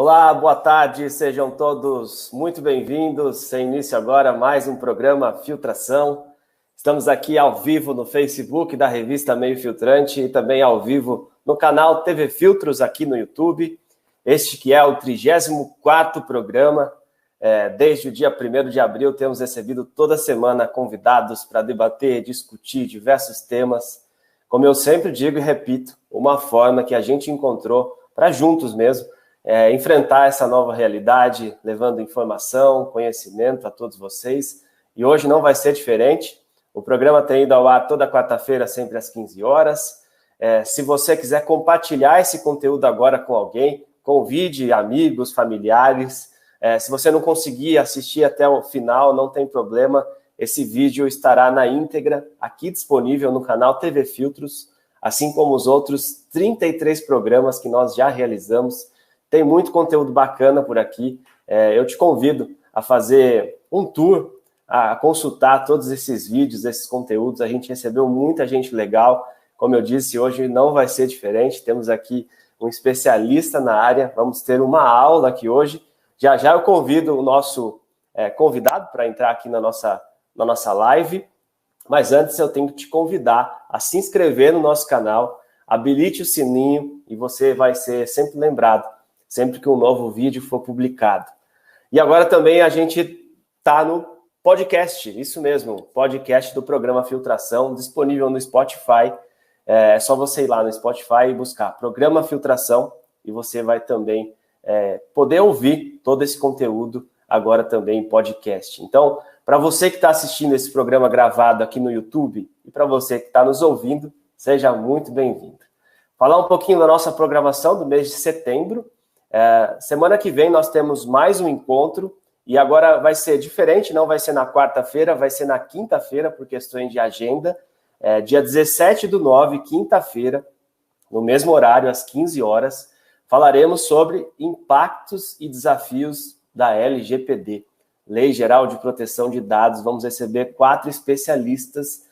Olá, boa tarde, sejam todos muito bem-vindos. Sem início agora mais um programa Filtração. Estamos aqui ao vivo no Facebook da revista Meio Filtrante e também ao vivo no canal TV Filtros aqui no YouTube. Este que é o 34º programa. Desde o dia 1º de abril temos recebido toda semana convidados para debater, discutir diversos temas. Como eu sempre digo e repito, uma forma que a gente encontrou para juntos mesmo enfrentar essa nova realidade, levando informação, conhecimento a todos vocês. E hoje não vai ser diferente. O programa tem ido ao ar toda quarta-feira, sempre às 15 horas. Se você quiser compartilhar esse conteúdo agora com alguém, convide amigos, familiares. Se você não conseguir assistir até o final, não tem problema. Esse vídeo estará na íntegra, aqui disponível no canal TV Filtros, assim como os outros 33 programas que nós já realizamos. Tem muito conteúdo bacana por aqui. Eu te convido a fazer um tour, a consultar todos esses vídeos, esses conteúdos. A gente recebeu muita gente legal. Como eu disse, hoje não vai ser diferente. Temos aqui um especialista na área. Vamos ter uma aula aqui hoje. Já já eu convido o nosso convidado para entrar aqui na nossa live. Mas antes eu tenho que te convidar a se inscrever no nosso canal, habilite o sininho e você vai ser sempre lembrado sempre que um novo vídeo for publicado. E agora também a gente está no podcast, isso mesmo, podcast do programa Filtração, disponível no Spotify. É só você ir lá no Spotify e buscar Programa Filtração e você vai também poder ouvir todo esse conteúdo agora também em podcast. Então, para você que está assistindo esse programa gravado aqui no YouTube e para você que está nos ouvindo, seja muito bem-vindo. Falar um pouquinho da nossa programação do mês de setembro. Semana que vem nós temos mais um encontro e agora vai ser diferente, não vai ser na quarta-feira, vai ser na quinta-feira por questões de agenda. Dia 17/9, quinta-feira, no mesmo horário, às 15 horas, falaremos sobre impactos e desafios da LGPD, Lei Geral de Proteção de Dados. Vamos receber 4 especialistas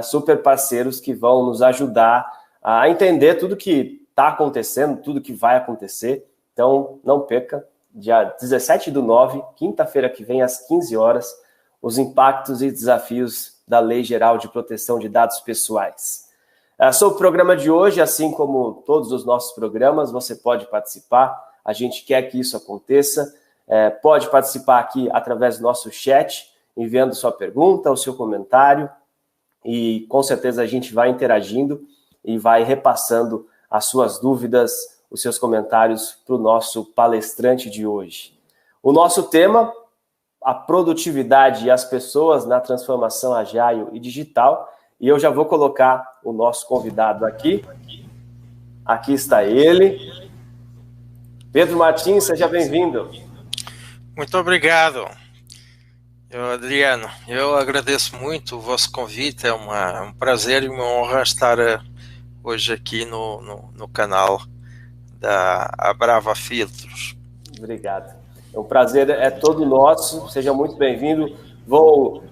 super parceiros que vão nos ajudar a entender tudo que está acontecendo, tudo que vai acontecer. Então, não perca, dia 17/9, quinta-feira que vem, às 15 horas, os impactos e desafios da Lei Geral de Proteção de Dados Pessoais. Sobre o programa de hoje, assim como todos os nossos programas, você pode participar, a gente quer que isso aconteça, pode participar aqui através do nosso chat, enviando sua pergunta, o seu comentário, e com certeza a gente vai interagindo e vai repassando as suas dúvidas, os seus comentários para o nosso palestrante de hoje. O nosso tema, a produtividade e as pessoas na transformação agile e digital, e eu já vou colocar o nosso convidado aqui. Aqui está ele. Pedro Martins, seja bem-vindo. Muito obrigado, Adriano. Eu agradeço muito o vosso convite, é um prazer e uma honra estar hoje aqui no canal da Abrava Filtros. Obrigado. O prazer é todo nosso, seja muito bem-vindo. Vou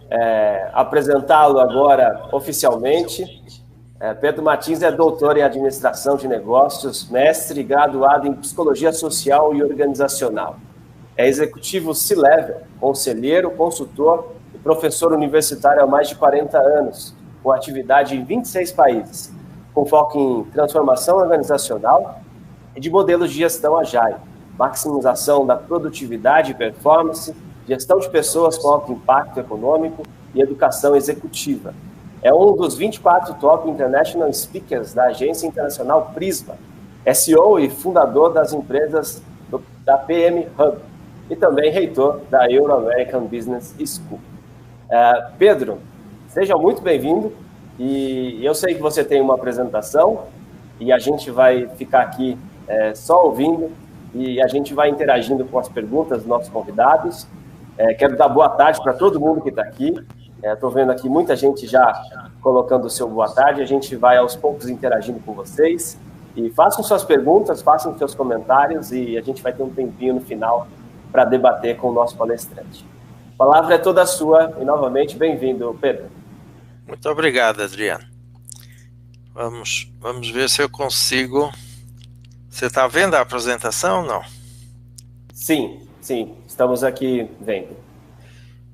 apresentá-lo agora oficialmente. Pedro Martins é doutor em Administração de Negócios, mestre e graduado em Psicologia Social e Organizacional. É executivo C-Level, conselheiro, consultor e professor universitário há mais de 40 anos, com atividade em 26 países, com foco em transformação organizacional e de modelos de gestão agile, maximização da produtividade e performance, gestão de pessoas com alto impacto econômico e educação executiva. É um dos 24 top international speakers da agência internacional Prisma, CEO e fundador das empresas da PM Hub e também reitor da Euro-American Business School. Pedro, seja muito bem-vindo e eu sei que você tem uma apresentação e a gente vai ficar aqui só ouvindo e a gente vai interagindo com as perguntas dos nossos convidados. Quero dar boa tarde para todo mundo que está aqui. Estou vendo aqui muita gente já colocando o seu boa tarde. A gente vai aos poucos interagindo com vocês. E façam suas perguntas, façam seus comentários e a gente vai ter um tempinho no final para debater com o nosso palestrante. A palavra é toda sua e, novamente, bem-vindo, Pedro. Muito obrigado, Adriano. Vamos ver se eu consigo... Você está vendo a apresentação ou não? Sim, estamos aqui vendo.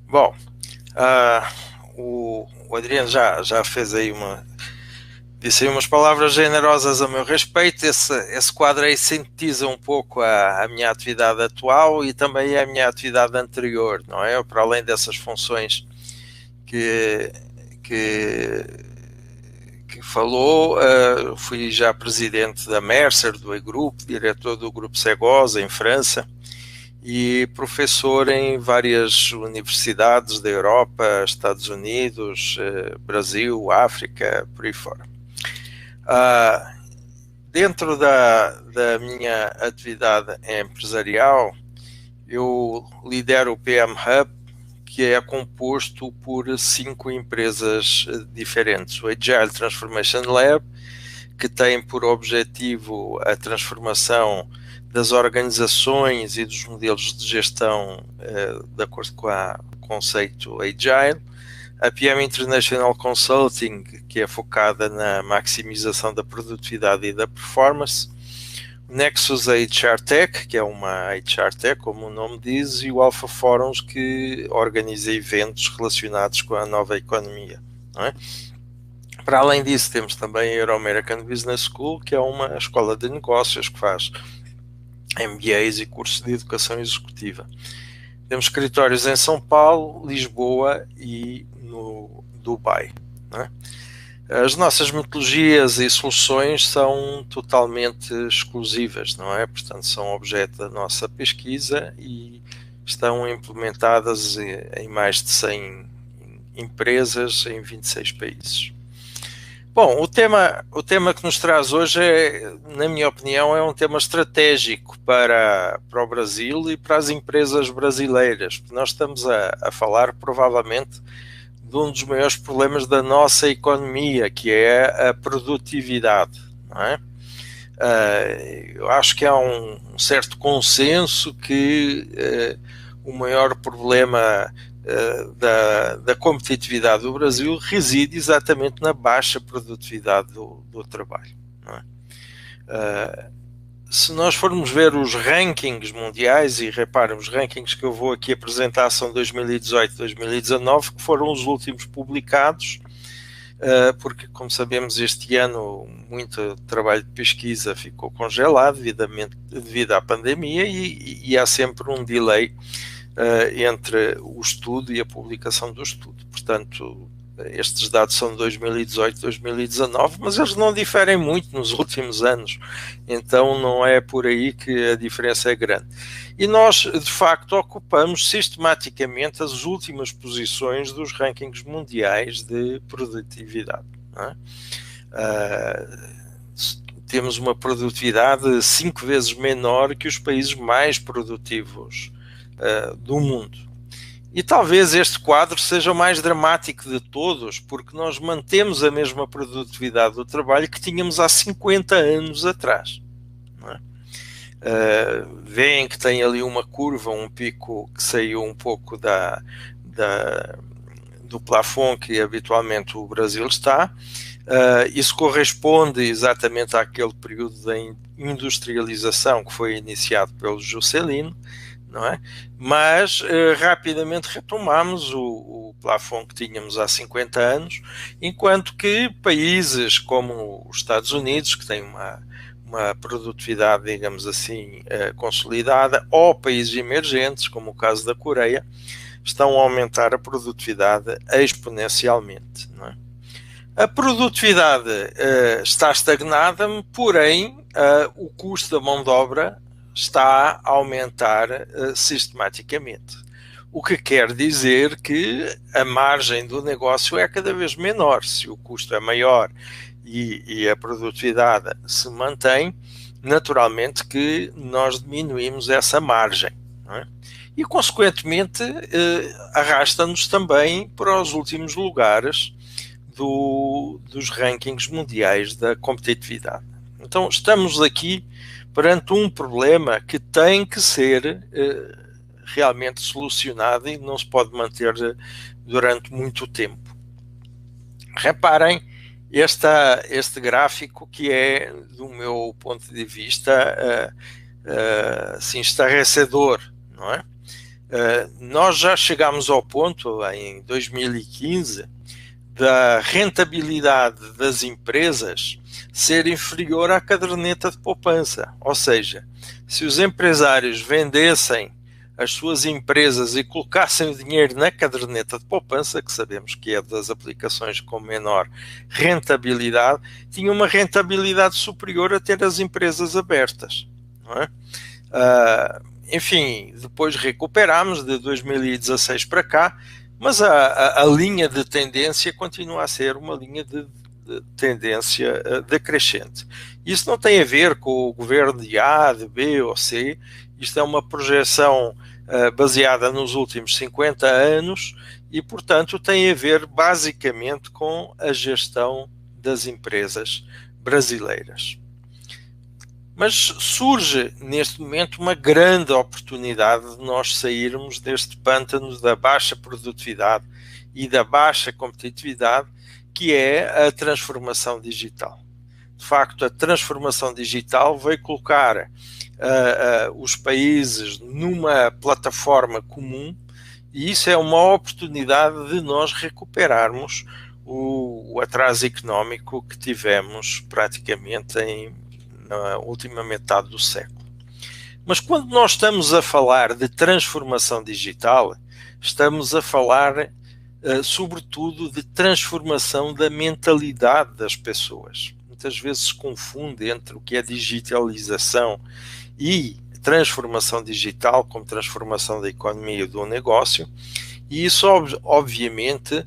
Bom, o Adriano já fez aí disse aí umas palavras generosas a meu respeito. Esse quadro aí sintetiza um pouco a minha atividade atual e também a minha atividade anterior, não é? Para além dessas funções que falou, fui já presidente da Mercer, do E-Group, diretor do Grupo Segosa em França e professor em várias universidades da Europa, Estados Unidos, Brasil, África, por aí fora. Dentro da minha atividade empresarial, eu lidero o PM Hub, que é composto por 5 empresas diferentes. O Agile Transformation Lab, que tem por objetivo a transformação das organizações e dos modelos de gestão de acordo com o conceito Agile. A PM International Consulting, que é focada na maximização da produtividade e da performance. O Nexus HR Tech, que é uma HR Tech, como o nome diz, e o Alpha Forums, que organiza eventos relacionados com a nova economia. Não é? Para além disso, temos também a Euro American Business School, que é uma escola de negócios que faz MBAs e cursos de educação executiva. Temos escritórios em São Paulo, Lisboa e no Dubai. Não é? As nossas metodologias e soluções são totalmente exclusivas, não é? Portanto, são objeto da nossa pesquisa e estão implementadas em mais de 100 empresas em 26 países. Bom, o tema que nos traz hoje, na minha opinião, é um tema estratégico para o Brasil e para as empresas brasileiras. Nós estamos a falar, provavelmente, de um dos maiores problemas da nossa economia, que é a produtividade. Não é? Eu acho que há um certo consenso que o maior problema da competitividade do Brasil reside exatamente na baixa produtividade do trabalho. Não é? Se nós formos ver os rankings mundiais, e reparem, os rankings que eu vou aqui apresentar são 2018 e 2019, que foram os últimos publicados, porque, como sabemos, este ano muito trabalho de pesquisa ficou congelado devido à pandemia e há sempre um delay entre o estudo e a publicação do estudo. Portanto, estes dados são de 2018 e 2019, mas eles não diferem muito nos últimos anos, então não é por aí que a diferença é grande. E nós, de facto, ocupamos sistematicamente as últimas posições dos rankings mundiais de produtividade. Não é? Temos uma produtividade 5 vezes menor que os países mais produtivos do mundo. E talvez este quadro seja o mais dramático de todos, porque nós mantemos a mesma produtividade do trabalho que tínhamos há 50 anos atrás. Não é? Veem que tem ali uma curva, um pico que saiu um pouco do plafond que habitualmente o Brasil está. Isso corresponde exatamente àquele período da industrialização que foi iniciado pelo Juscelino, não é? Mas rapidamente retomamos o plafond que tínhamos há 50 anos, enquanto que países como os Estados Unidos, que têm uma produtividade, digamos assim, consolidada, ou países emergentes, como o caso da Coreia, estão a aumentar a produtividade exponencialmente. Não é? A produtividade está estagnada, porém o custo da mão de obra está a aumentar sistematicamente. O que quer dizer que a margem do negócio é cada vez menor. Se o custo é maior e a produtividade se mantém, naturalmente que nós diminuímos essa margem. Não é? E, consequentemente, arrasta-nos também para os últimos lugares dos rankings mundiais da competitividade. Então, estamos aqui perante um problema que tem que ser realmente solucionado e não se pode manter durante muito tempo. Reparem este gráfico, que é, do meu ponto de vista, assim, estarrecedor, não é? Nós já chegámos ao ponto, em 2015, da rentabilidade das empresas ser inferior à caderneta de poupança. Ou seja, se os empresários vendessem as suas empresas e colocassem o dinheiro na caderneta de poupança, que sabemos que é das aplicações com menor rentabilidade, tinha uma rentabilidade superior a ter as empresas abertas, não é? Enfim, depois recuperámos de 2016 para cá, mas a linha de tendência continua a ser uma linha de tendência decrescente. Isso não tem a ver com o governo de A, de B ou C, isto é uma projeção baseada nos últimos 50 anos e, portanto, tem a ver basicamente com a gestão das empresas brasileiras. Mas surge neste momento uma grande oportunidade de nós sairmos deste pântano da baixa produtividade e da baixa competitividade, que é a transformação digital. De facto, a transformação digital veio colocar os países numa plataforma comum e isso é uma oportunidade de nós recuperarmos o atraso económico que tivemos praticamente na última metade do século. Mas quando nós estamos a falar de transformação digital, estamos a falar sobretudo de transformação da mentalidade das pessoas. Muitas vezes se confunde entre o que é digitalização e transformação digital como transformação da economia e do negócio, e isso obviamente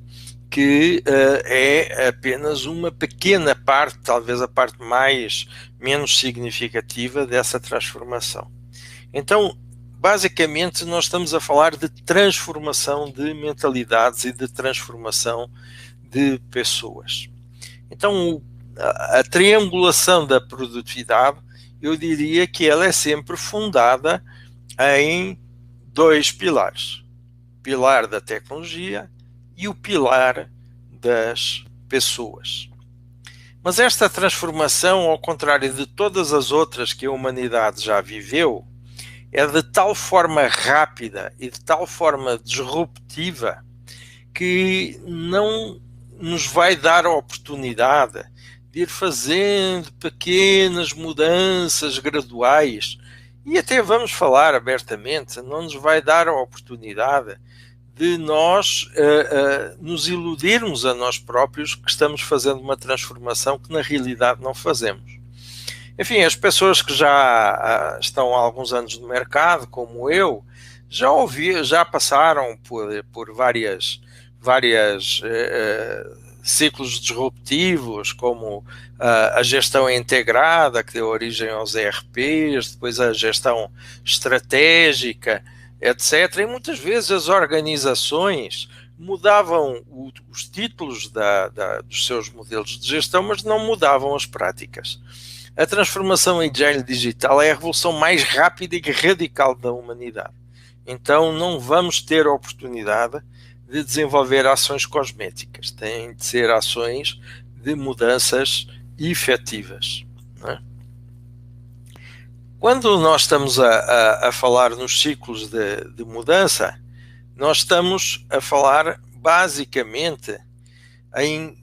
que é apenas uma pequena parte, talvez a parte menos significativa dessa transformação. Então, basicamente, nós estamos a falar de transformação de mentalidades e de transformação de pessoas. Então, a triangulação da produtividade, eu diria que ela é sempre fundada em dois pilares. O pilar da tecnologia e o pilar das pessoas. Mas esta transformação, ao contrário de todas as outras que a humanidade já viveu, é de tal forma rápida e de tal forma disruptiva que não nos vai dar a oportunidade de ir fazendo pequenas mudanças graduais e até vamos falar abertamente, não nos vai dar a oportunidade de nós nos iludirmos a nós próprios que estamos fazendo uma transformação que na realidade não fazemos. Enfim, as pessoas que já estão há alguns anos no mercado, como eu, já passaram por várias ciclos disruptivos, como a gestão integrada, que deu origem aos ERPs, depois a gestão estratégica, etc. E muitas vezes as organizações mudavam os títulos dos seus modelos de gestão, mas não mudavam as práticas. A transformação agile digital é a revolução mais rápida e radical da humanidade. Então não vamos ter a oportunidade de desenvolver ações cosméticas. Têm de ser ações de mudanças efetivas. Não é? Quando nós estamos a falar nos ciclos de mudança, nós estamos a falar basicamente em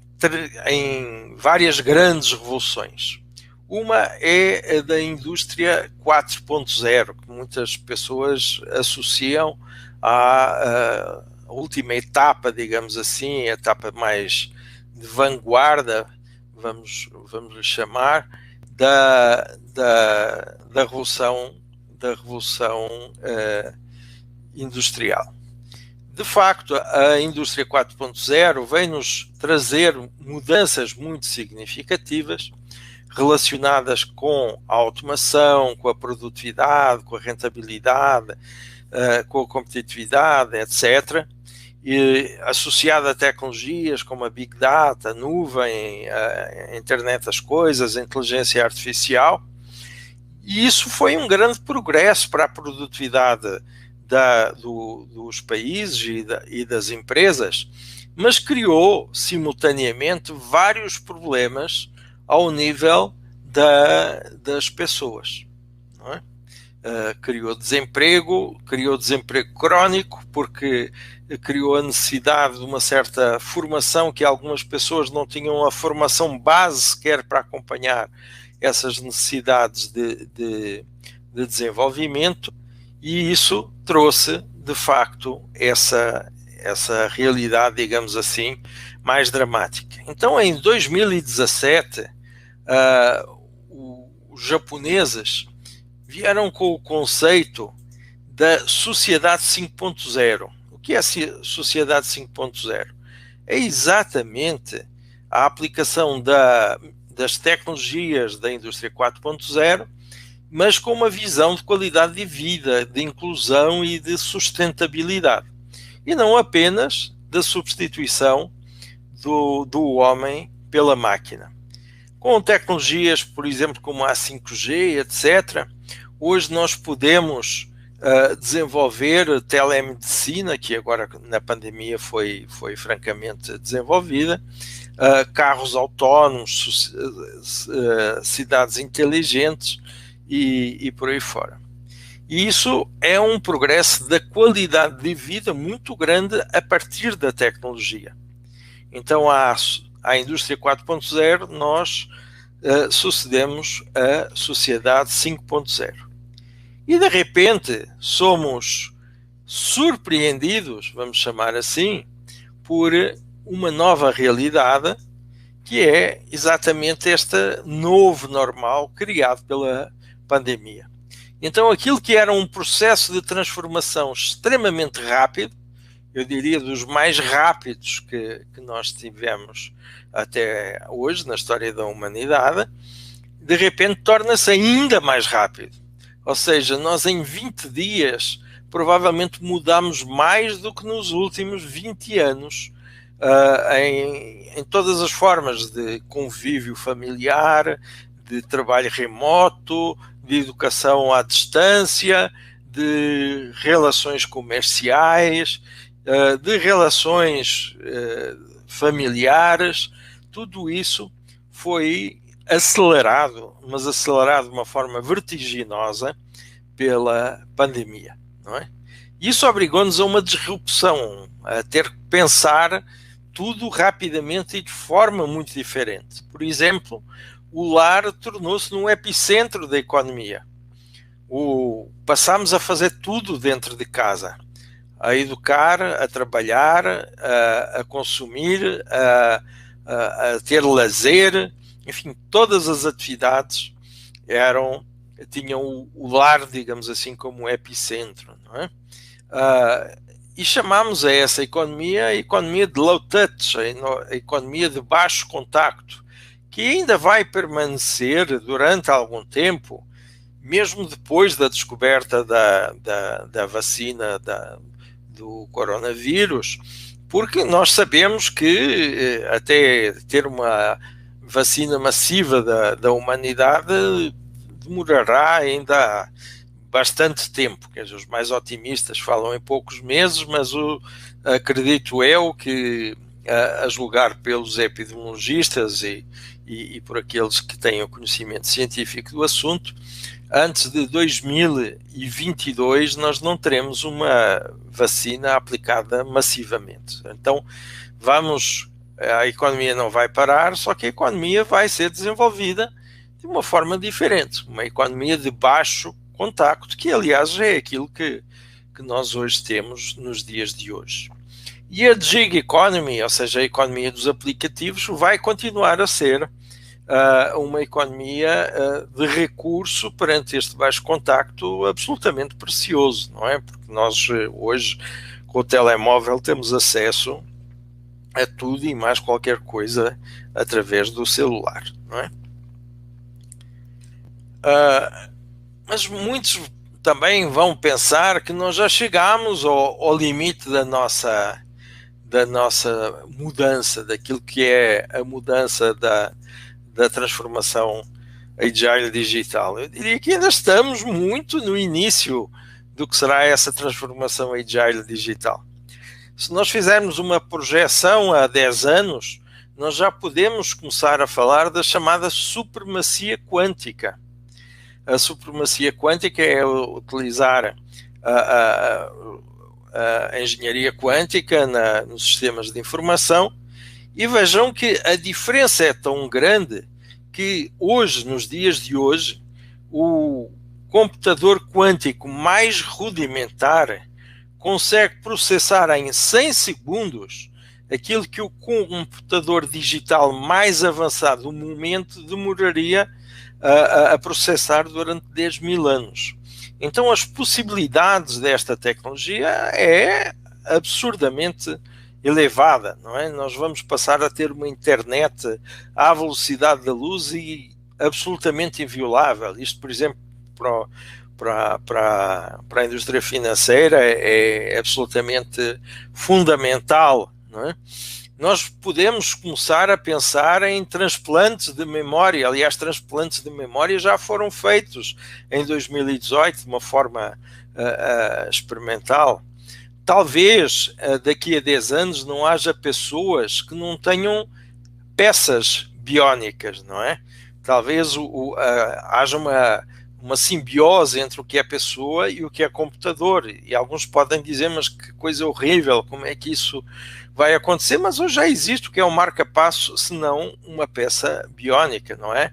várias grandes revoluções. Uma é a da indústria 4.0, que muitas pessoas associam à última etapa, digamos assim, a etapa mais de vanguarda, vamos lhe chamar, da revolução industrial. De facto, a indústria 4.0 vem-nos trazer mudanças muito significativas relacionadas com a automação, com a produtividade, com a rentabilidade, com a competitividade, etc., e associada a tecnologias como a Big Data, a nuvem, a Internet das Coisas, a inteligência artificial. E isso foi um grande progresso para a produtividade dos países e das empresas, mas criou simultaneamente vários problemas ao nível das pessoas. Não é? criou desemprego crónico, porque criou a necessidade de uma certa formação que algumas pessoas não tinham a formação base sequer para acompanhar essas necessidades de desenvolvimento, e isso trouxe, de facto, essa realidade, digamos assim, mais dramática. Então, em 2017, os japoneses vieram com o conceito da Sociedade 5.0. O que é a Sociedade 5.0? É exatamente a aplicação das tecnologias da indústria 4.0, mas com uma visão de qualidade de vida, de inclusão e de sustentabilidade. E não apenas da substituição do homem pela máquina. Com tecnologias, por exemplo, como a 5G, etc., hoje nós podemos desenvolver telemedicina, que agora na pandemia foi francamente desenvolvida, carros autónomos, cidades inteligentes e por aí fora. E isso é um progresso da qualidade de vida muito grande a partir da tecnologia. Então, à indústria 4.0, nós sucedemos a sociedade 5.0. E, de repente, somos surpreendidos, vamos chamar assim, por uma nova realidade, que é exatamente este novo normal criado pela pandemia. Então, aquilo que era um processo de transformação extremamente rápido, eu diria dos mais rápidos que nós tivemos até hoje na história da humanidade, de repente torna-se ainda mais rápido. Ou seja, nós em 20 dias provavelmente mudamos mais do que nos últimos 20 anos em todas as formas de convívio familiar, de trabalho remoto, de educação à distância, de relações comerciais, de relações familiares. Tudo isso foi acelerado, mas acelerado de uma forma vertiginosa pela pandemia, não é? Isso obrigou-nos a uma disrupção, a ter que pensar tudo rapidamente e de forma muito diferente. Por exemplo, o lar tornou-se num epicentro da economia. Passámos a fazer tudo dentro de casa, a educar, a trabalhar, a consumir, a ter lazer, enfim, todas as atividades tinham o lar, digamos assim, como um epicentro, não é? E chamamos a essa economia a economia de low touch, a economia de baixo contacto, que ainda vai permanecer durante algum tempo, mesmo depois da descoberta da vacina do coronavírus, porque nós sabemos que até ter uma vacina massiva da humanidade demorará ainda bastante tempo. Quer dizer, os mais otimistas falam em poucos meses, mas acredito eu que, a julgar pelos epidemiologistas e por aqueles que têm o conhecimento científico do assunto, antes de 2022 nós não teremos uma vacina aplicada massivamente. Então, a economia não vai parar, só que a economia vai ser desenvolvida de uma forma diferente, uma economia de baixo contacto, que aliás é aquilo que nós hoje temos nos dias de hoje. E a gig economy, ou seja, a economia dos aplicativos, vai continuar a ser uma economia de recurso perante este baixo contacto absolutamente precioso, não é? Porque nós hoje, com o telemóvel, temos acesso a tudo e mais qualquer coisa através do celular, não é? Mas muitos também vão pensar que nós já chegámos ao limite da nossa mudança, daquilo que é a mudança da transformação agile digital. Eu diria que ainda estamos muito no início do que será essa transformação agile digital. Se nós fizermos uma projeção há 10 anos, nós já podemos começar a falar da chamada supremacia quântica. A supremacia quântica é utilizar a engenharia quântica nos sistemas de informação, e vejam que a diferença é tão grande que hoje, nos dias de hoje, o computador quântico mais rudimentar consegue processar em 100 segundos aquilo que o computador digital mais avançado do momento demoraria a processar durante 10.000 anos. Então as possibilidades desta tecnologia é absurdamente elevada, não é? Nós vamos passar a ter uma internet à velocidade da luz e absolutamente inviolável. Isto, por exemplo, para a indústria financeira é absolutamente fundamental, não é? Nós podemos começar a pensar em transplantes de memória. Aliás, transplantes de memória já foram feitos em 2018 de uma forma experimental. Talvez daqui a 10 anos não haja pessoas que não tenham peças biónicas, não é? Talvez haja uma simbiose entre o que é pessoa e o que é computador. E alguns podem dizer, mas que coisa horrível, como é que isso vai acontecer? Mas hoje já existe o que é um marca-passo, se não uma peça biónica, não é?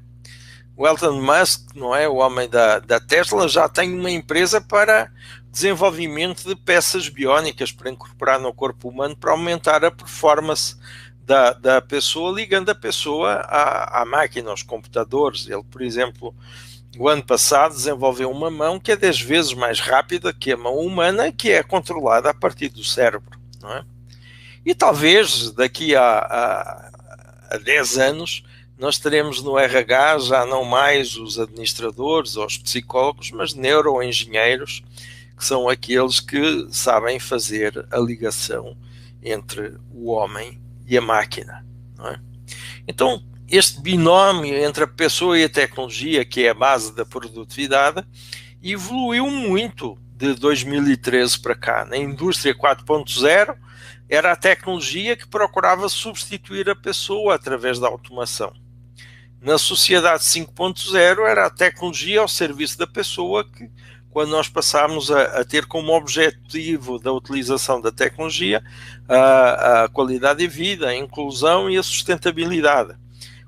O Elon Musk, não é? O homem da Tesla, já tem uma empresa para desenvolvimento de peças biónicas para incorporar no corpo humano para aumentar a performance da pessoa, ligando a pessoa à máquina, aos computadores. Ele, por exemplo, o ano passado desenvolveu uma mão que é 10 vezes mais rápida que a mão humana, que é controlada a partir do cérebro, não é? E talvez daqui a 10 anos nós teremos no RH já não mais os administradores ou os psicólogos, mas neuroengenheiros, que são aqueles que sabem fazer a ligação entre o homem e a máquina, não é? Então, este binómio entre a pessoa e a tecnologia, que é a base da produtividade, evoluiu muito de 2013 para cá. Na indústria 4.0, era a tecnologia que procurava substituir a pessoa através da automação. Na sociedade 5.0, era a tecnologia ao serviço da pessoa, que quando nós passámos a ter como objetivo da utilização da tecnologia a qualidade de vida, a inclusão e a sustentabilidade.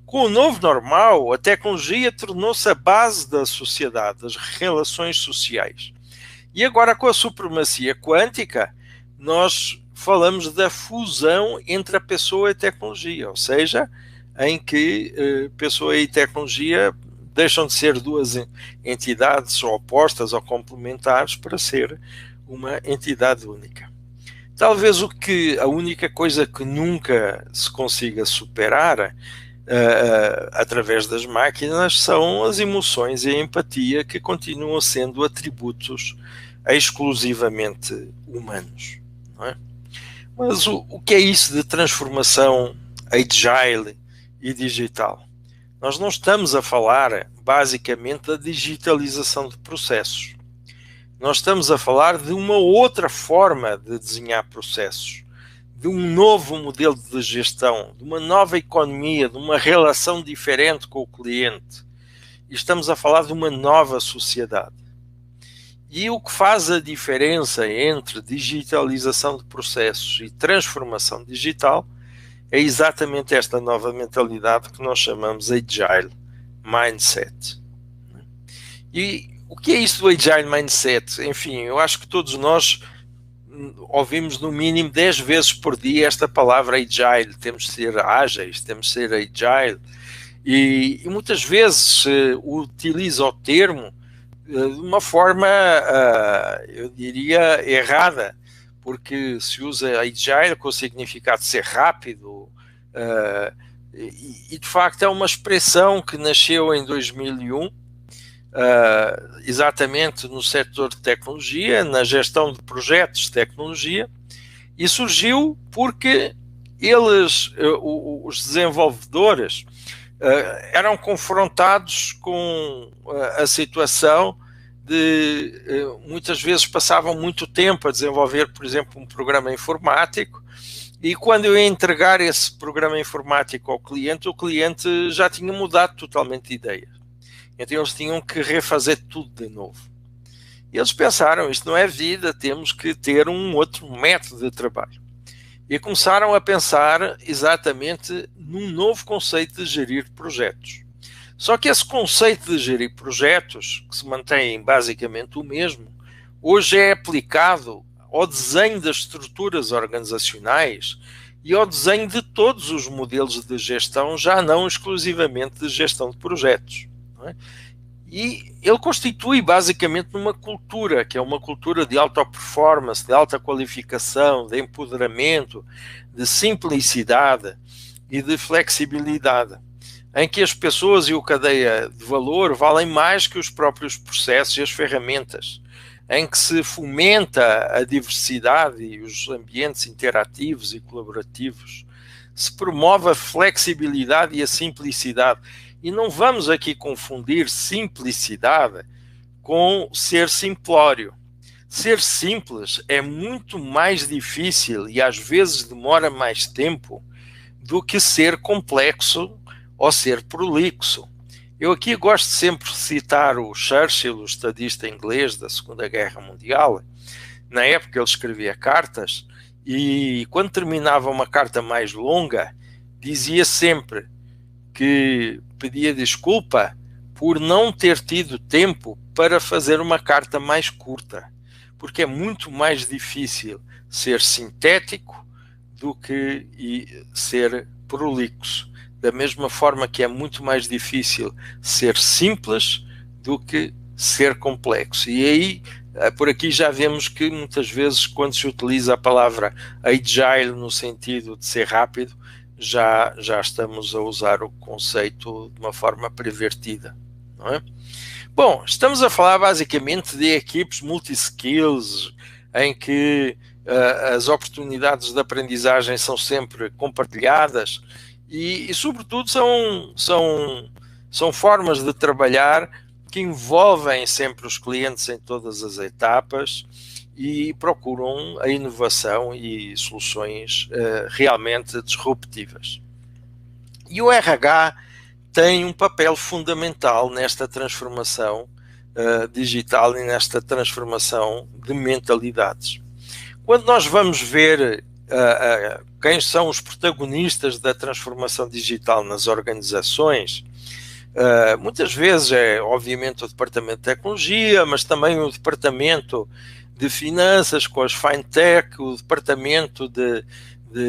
Com o novo normal, a tecnologia tornou-se a base da sociedade, das relações sociais. E agora, com a supremacia quântica, nós falamos da fusão entre a pessoa e a tecnologia, ou seja, em que pessoa e tecnologia deixam de ser duas entidades opostas ou complementares para ser uma entidade única. Talvez a única coisa que nunca se consiga superar através das máquinas são as emoções e a empatia, que continuam sendo atributos exclusivamente humanos, não é? Mas o que é isso de transformação agile e digital? Nós não estamos a falar basicamente da digitalização de processos. Nós estamos a falar de uma outra forma de desenhar processos, de um novo modelo de gestão, de uma nova economia, de uma relação diferente com o cliente. E estamos a falar de uma nova sociedade. E o que faz a diferença entre digitalização de processos e transformação digital é exatamente esta nova mentalidade que nós chamamos Agile Mindset. E o que é isso do Agile Mindset? Enfim, eu acho que todos nós ouvimos no mínimo 10 vezes por dia esta palavra Agile. Temos de ser ágeis, temos de ser Agile. E muitas vezes utiliza o termo de uma forma, eu diria, errada, porque se usa Agile com o significado de ser rápido, e de facto é uma expressão que nasceu em 2001, exatamente no setor de tecnologia, na gestão de projetos de tecnologia, e surgiu porque eles, os desenvolvedores, eram confrontados com a situação de muitas vezes passavam muito tempo a desenvolver, por exemplo, um programa informático, e quando eu ia entregar esse programa informático ao cliente, o cliente já tinha mudado totalmente de ideia. Então eles tinham que refazer tudo de novo. E eles pensaram, isto não é vida, temos que ter um outro método de trabalho. E começaram a pensar exatamente num novo conceito de gerir projetos. Só que esse conceito de gerir projetos, que se mantém basicamente o mesmo, hoje é aplicado ao desenho das estruturas organizacionais e ao desenho de todos os modelos de gestão, já não exclusivamente de gestão de projetos. Não é? E ele constitui basicamente uma cultura, que é uma cultura de alta performance, de alta qualificação, de empoderamento, de simplicidade e de flexibilidade, em que as pessoas e a cadeia de valor valem mais que os próprios processos e as ferramentas, em que se fomenta a diversidade e os ambientes interativos e colaborativos, se promove a flexibilidade e a simplicidade. E não vamos aqui confundir simplicidade com ser simplório. Ser simples é muito mais difícil e às vezes demora mais tempo do que ser complexo ou ser prolixo. Eu aqui gosto sempre de citar o Churchill, o estadista inglês da Segunda Guerra Mundial. Na época ele escrevia cartas e quando terminava uma carta mais longa, dizia sempre que pedia desculpa por não ter tido tempo para fazer uma carta mais curta, porque é muito mais difícil ser sintético do que ser prolixo. Da mesma forma que é muito mais difícil ser simples do que ser complexo. E aí, por aqui já vemos que muitas vezes quando se utiliza a palavra agile no sentido de ser rápido, já estamos a usar o conceito de uma forma pervertida, não é? Bom, estamos a falar basicamente de equipes multi-skills, em que as oportunidades de aprendizagem são sempre compartilhadas e sobretudo, são formas de trabalhar que envolvem sempre os clientes em todas as etapas e procuram a inovação e soluções realmente disruptivas. E o RH tem um papel fundamental nesta transformação digital e nesta transformação de mentalidades. Quando nós vamos ver quem são os protagonistas da transformação digital nas organizações, muitas vezes é obviamente o departamento de tecnologia, mas também o departamento de finanças com as fintech, o departamento de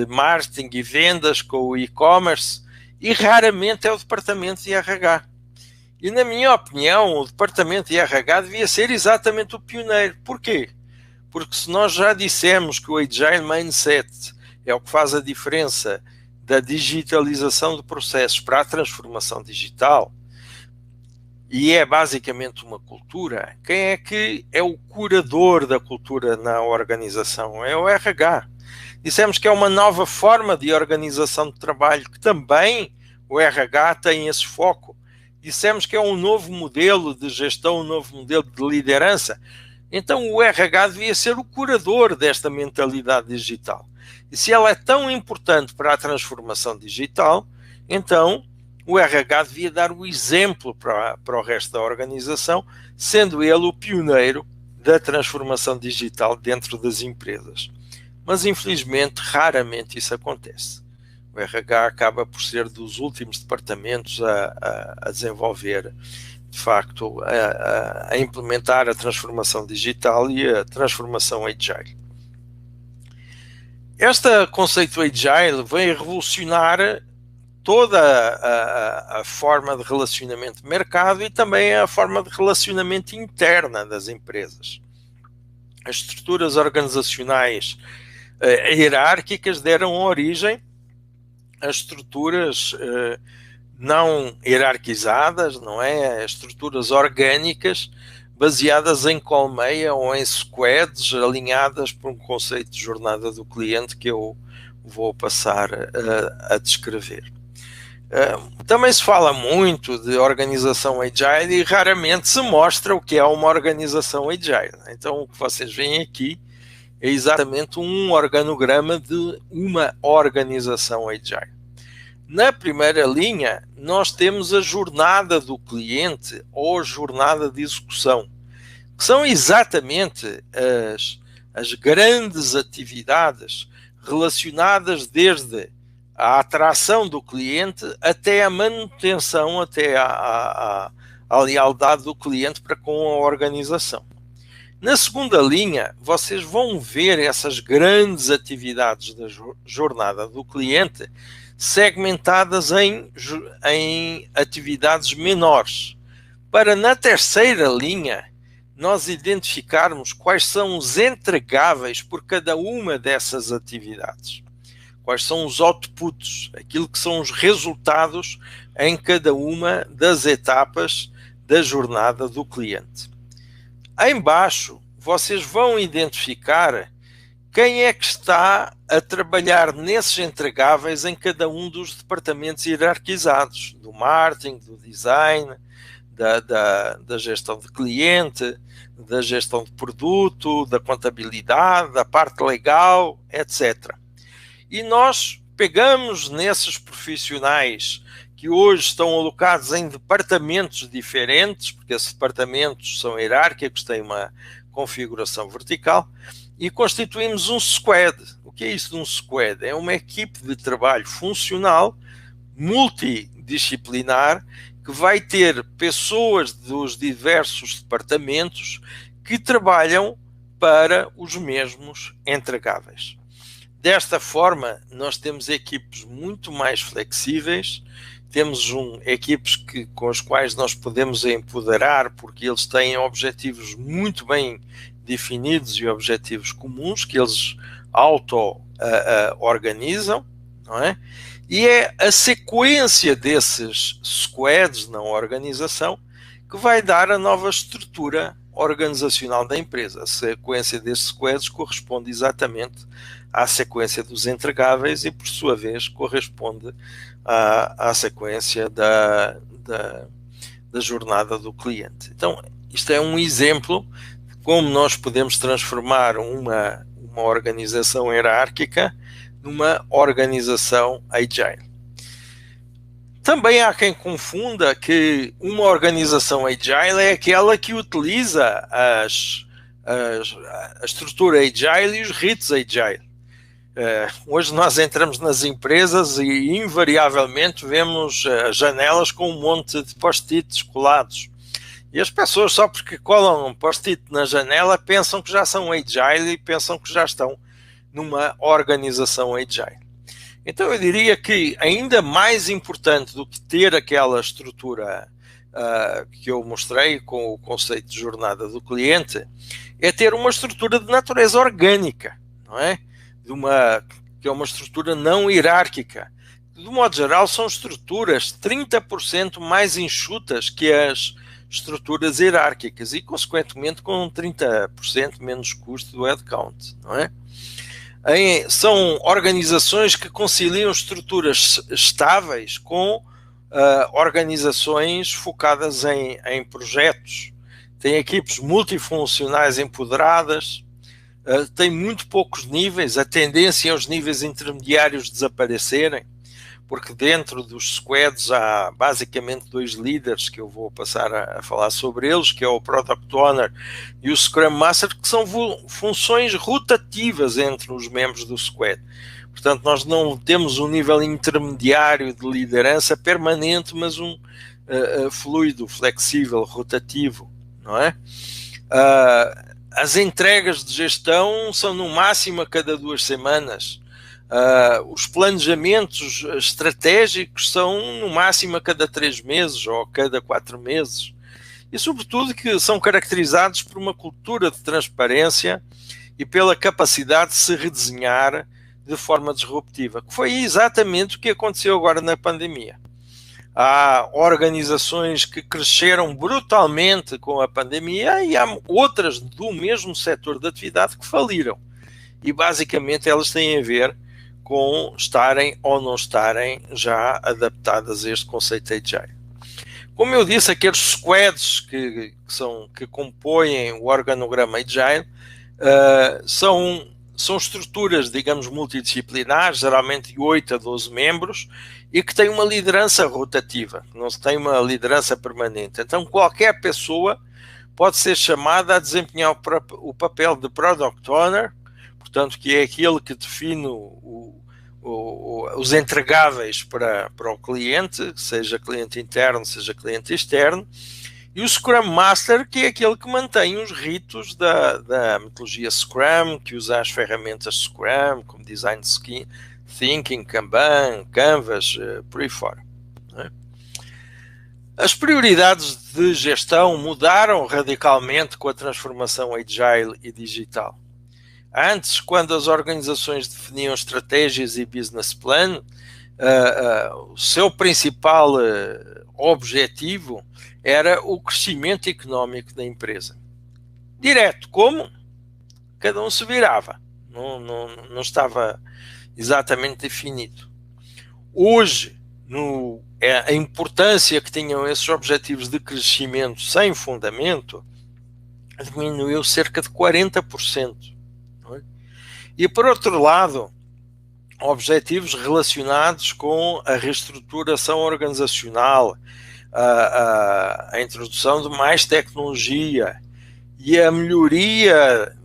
marketing e vendas com o e-commerce e raramente é o departamento de RH. E na minha opinião o departamento de RH devia ser exatamente o pioneiro. Porquê? Porque se nós já dissemos que o Agile Mindset é o que faz a diferença da digitalização de processos para a transformação digital, e é basicamente uma cultura, quem é que é o curador da cultura na organização? É o RH. Dissemos que é uma nova forma de organização de trabalho, que também o RH tem esse foco. Dissemos que é um novo modelo de gestão, um novo modelo de liderança. Então o RH devia ser o curador desta mentalidade digital. E se ela é tão importante para a transformação digital, então o RH devia dar o exemplo para o resto da organização, sendo ele o pioneiro da transformação digital dentro das empresas. Mas, infelizmente, raramente isso acontece. O RH acaba por ser dos últimos departamentos a desenvolver, de facto, a implementar a transformação digital e a transformação agile. Este conceito agile vem revolucionar toda a forma de relacionamento de mercado e também a forma de relacionamento interna das empresas. As estruturas organizacionais hierárquicas deram origem a estruturas não hierarquizadas, não é? Estruturas orgânicas baseadas em colmeia ou em squads alinhadas por um conceito de jornada do cliente que eu vou passar a descrever. Também se fala muito de organização agile e raramente se mostra o que é uma organização agile. Então o que vocês veem aqui é exatamente um organograma de uma organização agile. Na primeira linha, nós temos a jornada do cliente ou a jornada de execução, que são exatamente as grandes atividades relacionadas desde a atração do cliente até a manutenção, até a lealdade do cliente para com a organização. Na segunda linha, vocês vão ver essas grandes atividades da jornada do cliente segmentadas em atividades menores, para na terceira linha nós identificarmos quais são os entregáveis por cada uma dessas atividades. Quais são os outputs, aquilo que são os resultados em cada uma das etapas da jornada do cliente. Aí embaixo, vocês vão identificar quem é que está a trabalhar nesses entregáveis em cada um dos departamentos hierarquizados, do marketing, do design, da gestão de cliente, da gestão de produto, da contabilidade, da parte legal, etc. E nós pegamos nesses profissionais que hoje estão alocados em departamentos diferentes, porque esses departamentos são hierárquicos, têm uma configuração vertical, e constituímos um squad. O que é isso de um squad? É uma equipe de trabalho funcional, multidisciplinar, que vai ter pessoas dos diversos departamentos que trabalham para os mesmos entregáveis. Desta forma, nós temos equipes muito mais flexíveis, temos equipes com as quais nós podemos empoderar, porque eles têm objetivos muito bem definidos e objetivos comuns, que eles auto-organizam, não é? E é a sequência desses squads na organização que vai dar a nova estrutura organizacional da empresa. A sequência desses squads corresponde exatamente à sequência dos entregáveis e, por sua vez, corresponde à sequência da jornada do cliente. Então, isto é um exemplo de como nós podemos transformar uma organização hierárquica numa organização agile. Também há quem confunda que uma organização agile é aquela que utiliza a estrutura agile e os ritos agile. Hoje nós entramos nas empresas e invariavelmente vemos janelas com um monte de post-its colados. E as pessoas, só porque colam um post-it na janela, pensam que já são agile e pensam que já estão numa organização agile. Então eu diria que ainda mais importante do que ter aquela estrutura que eu mostrei com o conceito de jornada do cliente, é ter uma estrutura de natureza orgânica, não é? Que é uma estrutura não hierárquica. De modo geral, são estruturas 30% mais enxutas que as estruturas hierárquicas e, consequentemente, com 30% menos custo do headcount, não é? São organizações que conciliam estruturas estáveis com organizações focadas em projetos. Tem equipes multifuncionais empoderadas, tem muito poucos níveis, a tendência é os níveis intermediários desaparecerem, porque dentro dos squads há basicamente dois líderes, que eu vou passar a falar sobre eles, que é o Product Owner e o Scrum Master, que são funções rotativas entre os membros do squad. Portanto, nós não temos um nível intermediário de liderança permanente, mas fluido, flexível, rotativo, não é? As entregas de gestão são no máximo a cada 2 semanas. Os planejamentos estratégicos são no máximo a cada 3 meses ou a cada 4 meses. E, sobretudo, que são caracterizados por uma cultura de transparência e pela capacidade de se redesenhar de forma disruptiva, que foi exatamente o que aconteceu agora na pandemia. Há organizações que cresceram brutalmente com a pandemia e há outras do mesmo setor de atividade que faliram. E basicamente elas têm a ver com estarem ou não estarem já adaptadas a este conceito agile. Como eu disse, aqueles squads que compõem o organograma agile são são estruturas, digamos, multidisciplinares, geralmente de 8 a 12 membros, e que têm uma liderança rotativa, não se tem uma liderança permanente. Então, qualquer pessoa pode ser chamada a desempenhar o papel de Product Owner, portanto, que é aquele que define os entregáveis para o cliente, seja cliente interno, seja cliente externo, e o Scrum Master, que é aquele que mantém os ritos da metodologia Scrum, que usa as ferramentas Scrum, como Design Thinking, Kanban, Canvas, por aí fora. As prioridades de gestão mudaram radicalmente com a transformação Agile e digital. Antes, quando as organizações definiam estratégias e business plan, o seu principal objetivo era o crescimento económico da empresa. Direto, como? Cada um se virava. Não estava exatamente definido. Hoje, a importância que tinham esses objetivos de crescimento sem fundamento diminuiu cerca de 40%. Não é? E, por outro lado, objetivos relacionados com a reestruturação organizacional, a introdução de mais tecnologia e a melhoria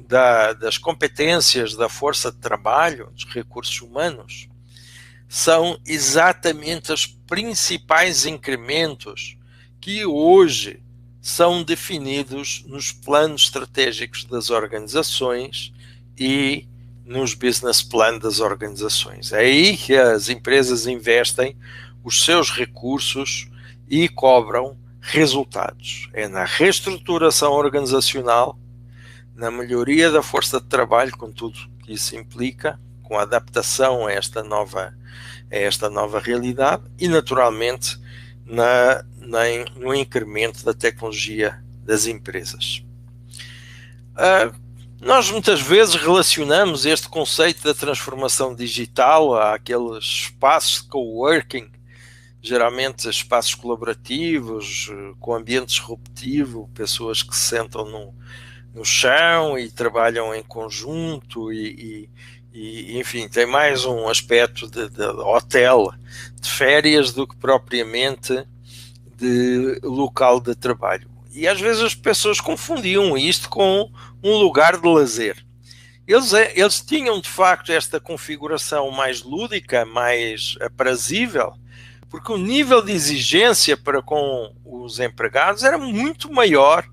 das competências da força de trabalho, dos recursos humanos, são exatamente os principais incrementos que hoje são definidos nos planos estratégicos das organizações e nos business plan das organizações. É aí que as empresas investem os seus recursos e cobram resultados. É na reestruturação organizacional, na melhoria da força de trabalho, com tudo que isso implica, com a adaptação a esta nova realidade e, naturalmente, no incremento da tecnologia das empresas. Nós muitas vezes relacionamos este conceito da transformação digital àqueles espaços de coworking, geralmente espaços colaborativos, com ambiente disruptivo, pessoas que se sentam no chão e trabalham em conjunto e enfim, tem mais um aspecto de hotel, de férias, do que propriamente de local de trabalho. E às vezes as pessoas confundiam isto com um lugar de lazer. Eles tinham de facto esta configuração mais lúdica, mais aprazível, porque o nível de exigência para com os empregados era muito maior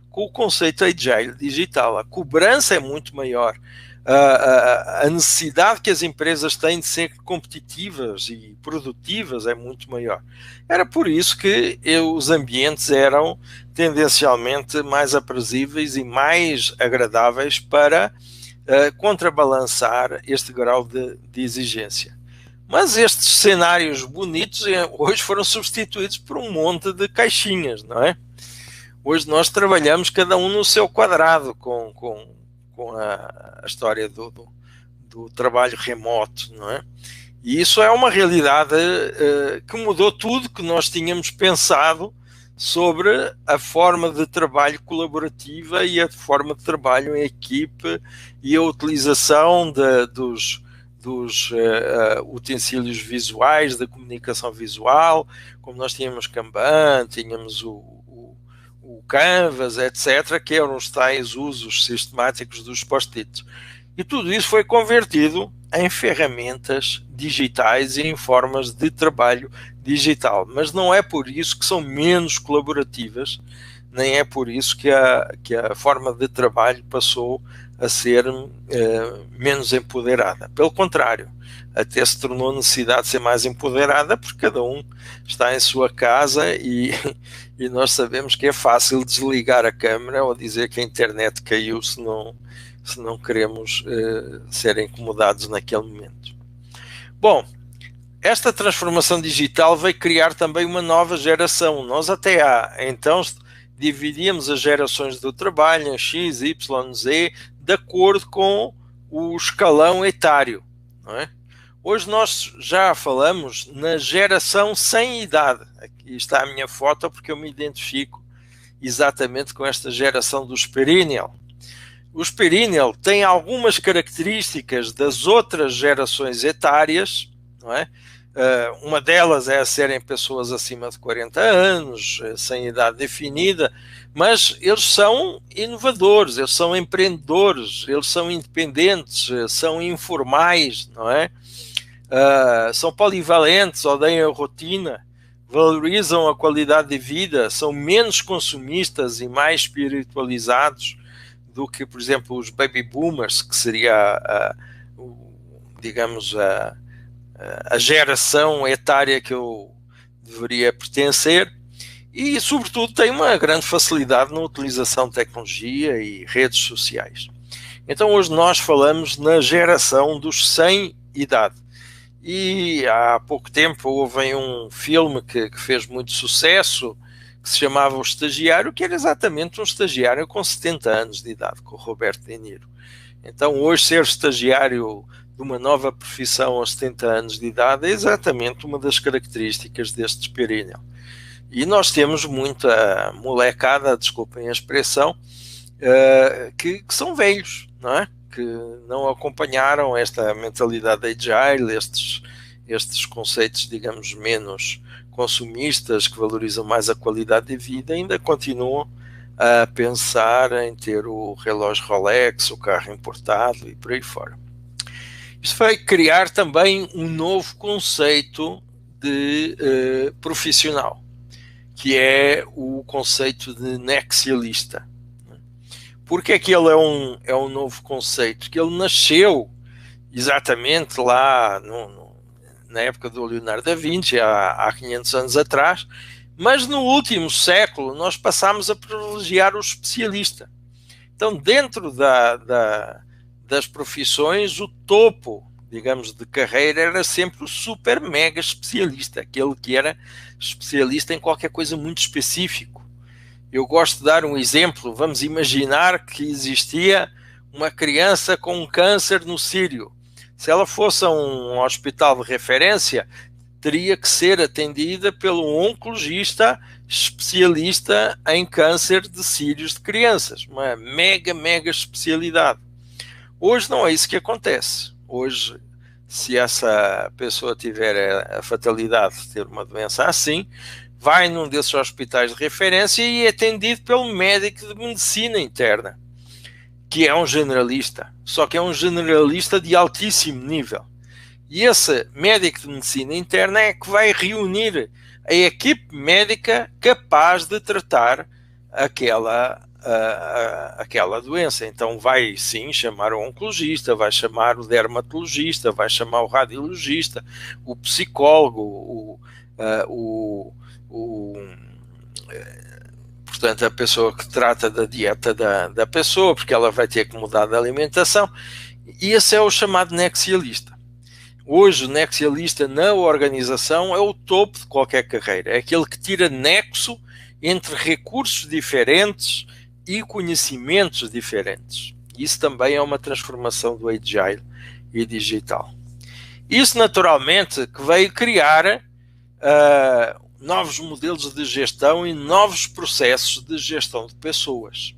com o conceito Agile digital. A cobrança é muito maior. A necessidade que as empresas têm de ser competitivas e produtivas é muito maior. Era por isso que os ambientes eram tendencialmente mais aprazíveis e mais agradáveis para contrabalançar este grau de exigência. Mas estes cenários bonitos hoje foram substituídos por um monte de caixinhas, não é? Hoje nós trabalhamos cada um no seu quadrado com a história do trabalho remoto, não é? E isso é uma realidade que mudou tudo que nós tínhamos pensado sobre a forma de trabalho colaborativa e a forma de trabalho em equipe e a utilização dos utensílios visuais, da comunicação visual, como nós tínhamos Kanban, tínhamos o Canvas, etc., que eram os tais usos sistemáticos dos post-its. E tudo isso foi convertido em ferramentas digitais e em formas de trabalho digital. Mas não é por isso que são menos colaborativas, nem é por isso que a forma de trabalho passou a ser menos empoderada. Pelo contrário, até se tornou necessidade de ser mais empoderada, porque cada um está em sua casa e nós sabemos que é fácil desligar a câmera ou dizer que a internet caiu se não queremos ser incomodados naquele momento. Bom, esta transformação digital veio criar também uma nova geração. Nós até então dividíamos as gerações do trabalho em X, Y, Z, de acordo com o escalão etário, não é? Hoje nós já falamos na geração sem idade. Aqui está a minha foto porque eu me identifico exatamente com esta geração dos perennial. os perennial têm algumas características das outras gerações etárias, não é? Uma delas é serem pessoas acima de 40 anos, sem idade definida, mas eles são inovadores, eles são empreendedores, eles são independentes, são informais, não é? São polivalentes, odeiam a rotina, valorizam a qualidade de vida, são menos consumistas e mais espiritualizados do que, por exemplo, os baby boomers, que seria, digamos, a geração etária que eu deveria pertencer, e, sobretudo, tem uma grande facilidade na utilização de tecnologia e redes sociais. Então, hoje nós falamos na geração dos sem idade. E há pouco tempo houve um filme que fez muito sucesso, que se chamava O Estagiário, que era exatamente um estagiário com 70 anos de idade, com o Robert De Niro. Então, hoje, ser estagiário de uma nova profissão aos 70 anos de idade é exatamente uma das características deste perennial. E nós temos muita molecada, desculpem a expressão, que são velhos, não é? Que não acompanharam esta mentalidade agile, estes conceitos, digamos, menos consumistas, que valorizam mais a qualidade de vida, ainda continuam a pensar em ter o relógio Rolex, o carro importado e por aí fora. Isto vai criar também um novo conceito de profissional, que é o conceito de nexialista. Porque é que ele é um novo conceito? Que ele nasceu exatamente lá na época do Leonardo da Vinci, há 500 anos atrás, mas no último século nós passámos a privilegiar o especialista. Então, dentro das profissões, o topo, digamos, de carreira era sempre o super mega especialista, aquele que era especialista em qualquer coisa muito específico. Eu gosto de dar um exemplo. Vamos imaginar que existia uma criança com um câncer no cílio. Se ela fosse a um hospital de referência, teria que ser atendida pelo oncologista especialista em câncer de cílios de crianças. Uma mega especialidade. Hoje não é isso que acontece. Hoje, se essa pessoa tiver a fatalidade de ter uma doença assim, vai num desses hospitais de referência e é atendido pelo médico de medicina interna, que é um generalista, só que é um generalista de altíssimo nível. E esse médico de medicina interna é que vai reunir a equipe médica capaz de tratar aquela doença. Então vai sim chamar o oncologista, vai chamar o dermatologista, vai chamar o radiologista, o psicólogo, portanto, a pessoa que trata da dieta da pessoa, porque ela vai ter que mudar de alimentação, e esse é o chamado nexialista. Hoje o nexialista na organização é o topo de qualquer carreira, é aquele que tira nexo entre recursos diferentes e conhecimentos diferentes. Isso também é uma transformação do agile e digital. Isso naturalmente que veio criar novos modelos de gestão e novos processos de gestão de pessoas,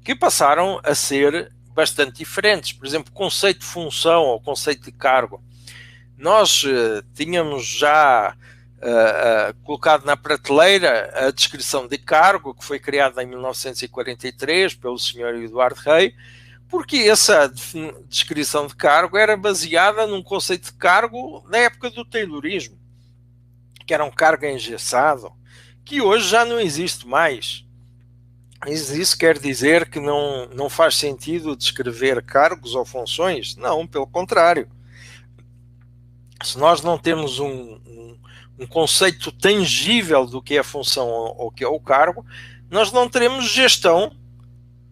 que passaram a ser bastante diferentes. Por exemplo, o conceito de função ou conceito de cargo. Nós tínhamos já colocado na prateleira a descrição de cargo, que foi criada em 1943 pelo Sr. Eduardo Rey, porque essa descrição de cargo era baseada num conceito de cargo da época do Taylorismo, que era um cargo engessado, que hoje já não existe mais. Mas isso quer dizer que não faz sentido descrever cargos ou funções? Não, pelo contrário. Se nós não temos um conceito tangível do que é a função ou que é o cargo, nós não teremos gestão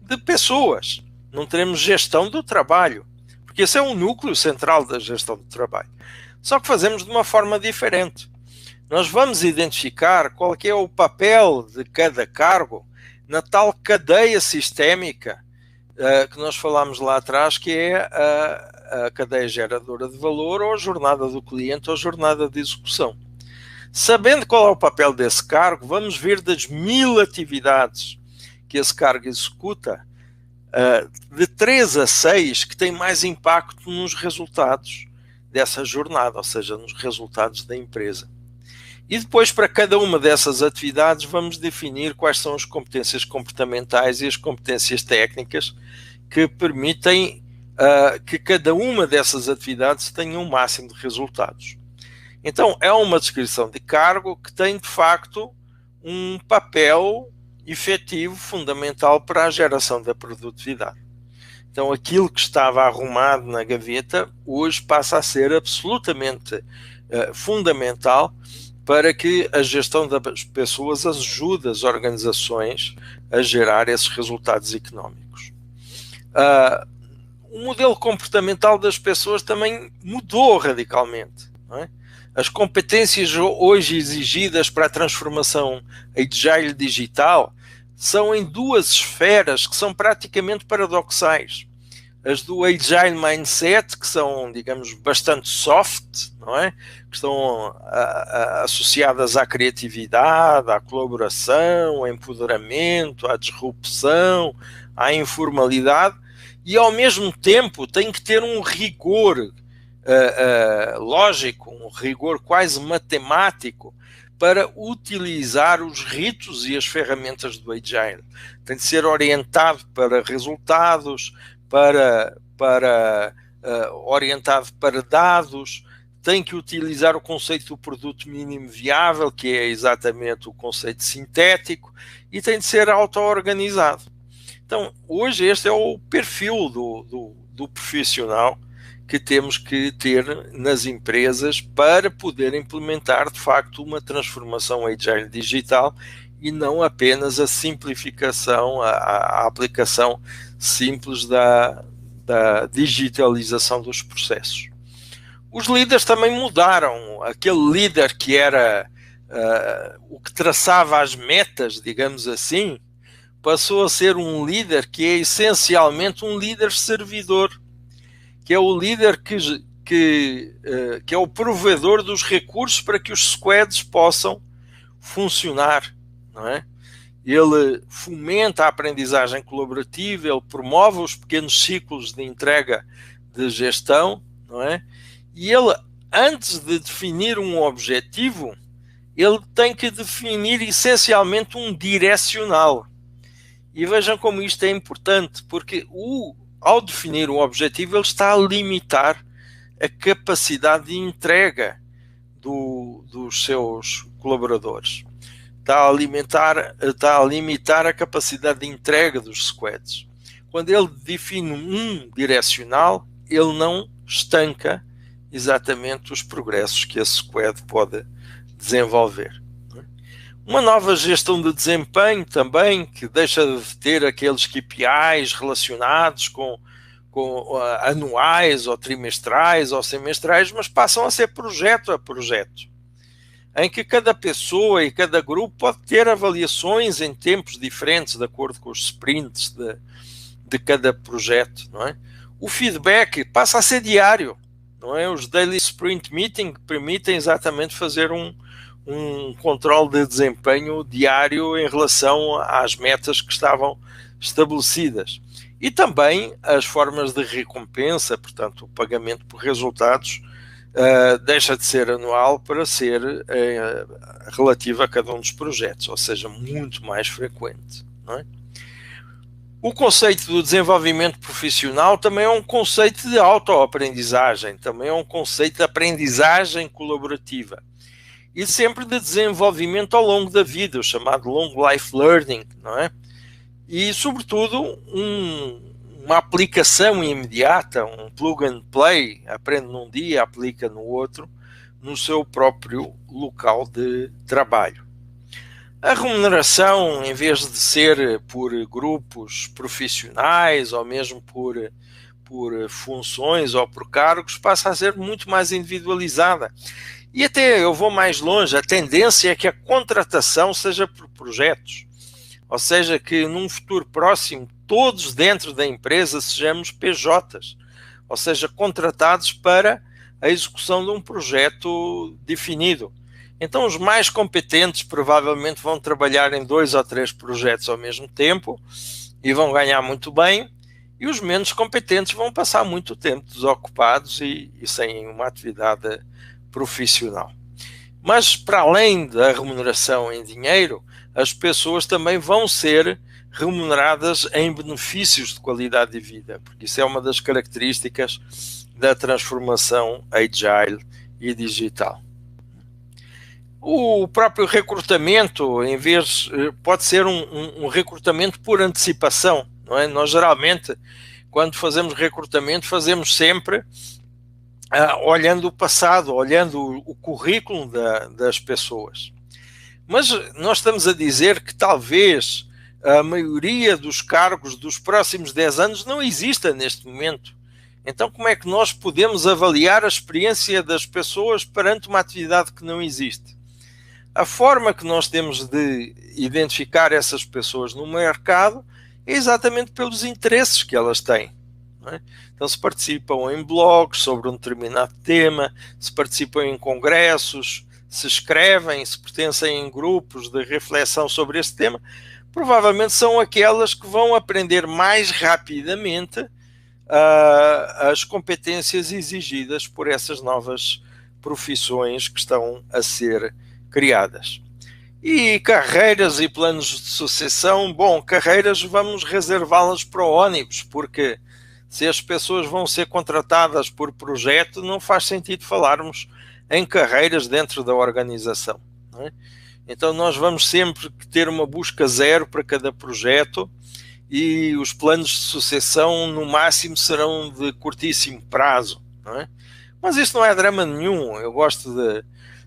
de pessoas, não teremos gestão do trabalho, porque esse é o núcleo central da gestão do trabalho. Só que fazemos de uma forma diferente. Nós vamos identificar qual que é o papel de cada cargo na tal cadeia sistémica que nós falámos lá atrás, que é a cadeia geradora de valor, ou a jornada do cliente, ou a jornada de execução. Sabendo qual é o papel desse cargo, vamos ver das 1000 atividades que esse cargo executa, de 3 a 6 que têm mais impacto nos resultados dessa jornada, ou seja, nos resultados da empresa. E depois, para cada uma dessas atividades, vamos definir quais são as competências comportamentais e as competências técnicas que permitem que cada uma dessas atividades tenha um máximo de resultados. Então, é uma descrição de cargo que tem, de facto, um papel efetivo, fundamental para a geração da produtividade. Então, aquilo que estava arrumado na gaveta, hoje passa a ser absolutamente fundamental para que a gestão das pessoas ajude as organizações a gerar esses resultados económicos. O modelo comportamental das pessoas também mudou radicalmente, não é? As competências hoje exigidas para a transformação agile digital são em 2 esferas que são praticamente paradoxais. As do Agile Mindset, que são, digamos, bastante soft, não é? Que estão associadas à criatividade, à colaboração, ao empoderamento, à disrupção, à informalidade, e ao mesmo tempo tem que ter um rigor lógico, um rigor quase matemático, para utilizar os ritos e as ferramentas do Agile. Tem de ser orientado para resultados, orientado para dados, tem que utilizar o conceito do produto mínimo viável, que é exatamente o conceito sintético, e tem de ser auto-organizado. Então, hoje este é o perfil do profissional que temos que ter nas empresas para poder implementar, de facto, uma transformação agile digital e não apenas a simplificação, a aplicação simples da digitalização dos processos. Os líderes também mudaram. Aquele líder que era o que traçava as metas, digamos assim, passou a ser um líder que é essencialmente um líder servidor, que é o líder que é o provedor dos recursos para que os squads possam funcionar, não é? Ele fomenta a aprendizagem colaborativa, ele promove os pequenos ciclos de entrega de gestão, não é? E ele, antes de definir um objetivo, ele tem que definir essencialmente um direcional. E vejam como isto é importante, porque ao definir um objetivo, ele está a limitar a capacidade de entrega dos seus colaboradores. Está a limitar a capacidade de entrega dos squads. Quando ele define um direcional, ele não estanca exatamente os progressos que esse squad pode desenvolver. Uma nova gestão de desempenho também, que deixa de ter aqueles KPIs relacionados com anuais ou trimestrais ou semestrais, mas passam a ser projeto a projeto, em que cada pessoa e cada grupo pode ter avaliações em tempos diferentes, de acordo com os sprints de cada projeto, não é? O feedback passa a ser diário, não é? Os daily sprint meeting permitem exatamente fazer um controle de desempenho diário em relação às metas que estavam estabelecidas. E também as formas de recompensa, portanto, o pagamento por resultados, deixa de ser anual para ser relativo a cada um dos projetos, ou seja, muito mais frequente, não é? O conceito do desenvolvimento profissional também é um conceito de autoaprendizagem, também é um conceito de aprendizagem colaborativa e sempre de desenvolvimento ao longo da vida, o chamado long life learning, não é? E, sobretudo, uma aplicação imediata, um plug and play, aprende num dia, aplica no outro, no seu próprio local de trabalho. A remuneração, em vez de ser por grupos profissionais ou mesmo por funções ou por cargos, passa a ser muito mais individualizada. E até eu vou mais longe, a tendência é que a contratação seja por projetos. Ou seja, que num futuro próximo, todos dentro da empresa sejamos PJs. Ou seja, contratados para a execução de um projeto definido. Então, os mais competentes provavelmente vão trabalhar em 2 ou 3 projetos ao mesmo tempo e vão ganhar muito bem. e os menos competentes vão passar muito tempo desocupados e sem uma atividade profissional. Mas, para além da remuneração em dinheiro, as pessoas também vão ser remuneradas em benefícios de qualidade de vida, porque isso é uma das características da transformação agile e digital. O próprio recrutamento, em vez, pode ser um recrutamento por antecipação, não é? Nós geralmente, quando fazemos recrutamento, fazemos sempre olhando o passado, olhando o currículo das pessoas. Mas nós estamos a dizer que talvez a maioria dos cargos dos próximos 10 anos não exista neste momento. Então, como é que nós podemos avaliar a experiência das pessoas perante uma atividade que não existe? A forma que nós temos de identificar essas pessoas no mercado é exatamente pelos interesses que elas têm. Não é? Então, se participam em blogs sobre um determinado tema, se participam em congressos, se escrevem, se pertencem em grupos de reflexão sobre esse tema, provavelmente são aquelas que vão aprender mais rapidamente as competências exigidas por essas novas profissões que estão a ser criadas. E carreiras e planos de sucessão, bom, carreiras vamos reservá-las para o ônibus, porque se as pessoas vão ser contratadas por projeto, não faz sentido falarmos em carreiras dentro da organização, não é? Então nós vamos sempre ter uma busca zero para cada projeto e os planos de sucessão no máximo serão de curtíssimo prazo, não é? Mas isso não é drama nenhum. Eu gosto de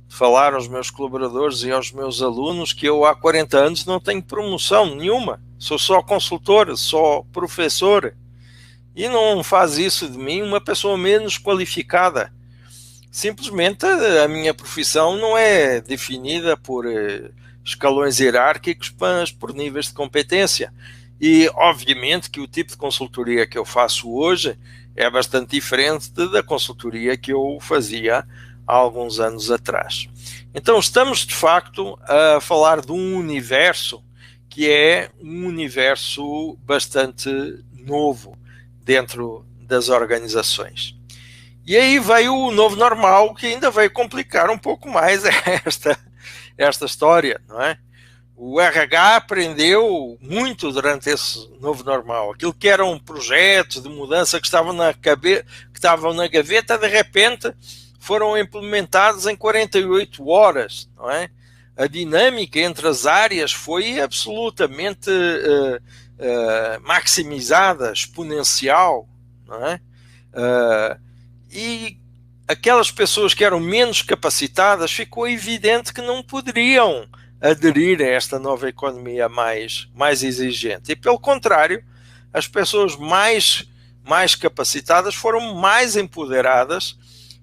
falar aos meus colaboradores e aos meus alunos que eu há 40 anos não tenho promoção nenhuma, sou só consultor, só professor, e não faz isso de mim uma pessoa menos qualificada. Simplesmente a minha profissão não é definida por escalões hierárquicos, mas por níveis de competência. E, obviamente, que o tipo de consultoria que eu faço hoje é bastante diferente da consultoria que eu fazia há alguns anos atrás. Então, estamos, de facto, a falar de um universo que é um universo bastante novo dentro das organizações. E aí veio o novo normal, que ainda veio complicar um pouco mais esta história, não é? O RH aprendeu muito durante esse novo normal. Aquilo que eram projetos de mudança que estavam na gaveta, de repente foram implementados em 48 horas, não é? A dinâmica entre as áreas foi absolutamente maximizada, exponencial, não é? E aquelas pessoas que eram menos capacitadas, ficou evidente que não poderiam aderir a esta nova economia mais exigente. E, pelo contrário, as pessoas mais capacitadas foram mais empoderadas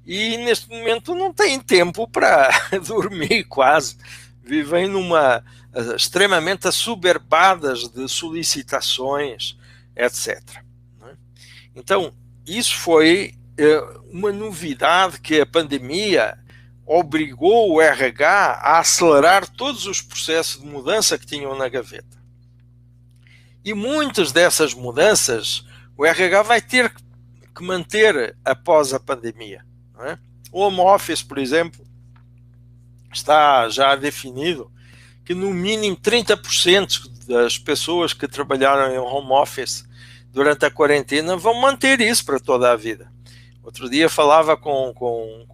e, neste momento, não têm tempo para dormir quase. Vivem extremamente assoberbadas de solicitações, etc. Então, isso foi uma novidade que a pandemia obrigou o RH a acelerar todos os processos de mudança que tinham na gaveta. E muitas dessas mudanças o RH vai ter que manter após a pandemia, não é? O home office, por exemplo, está já definido que no mínimo 30% das pessoas que trabalharam em home office durante a quarentena vão manter isso para toda a vida. Outro dia falava com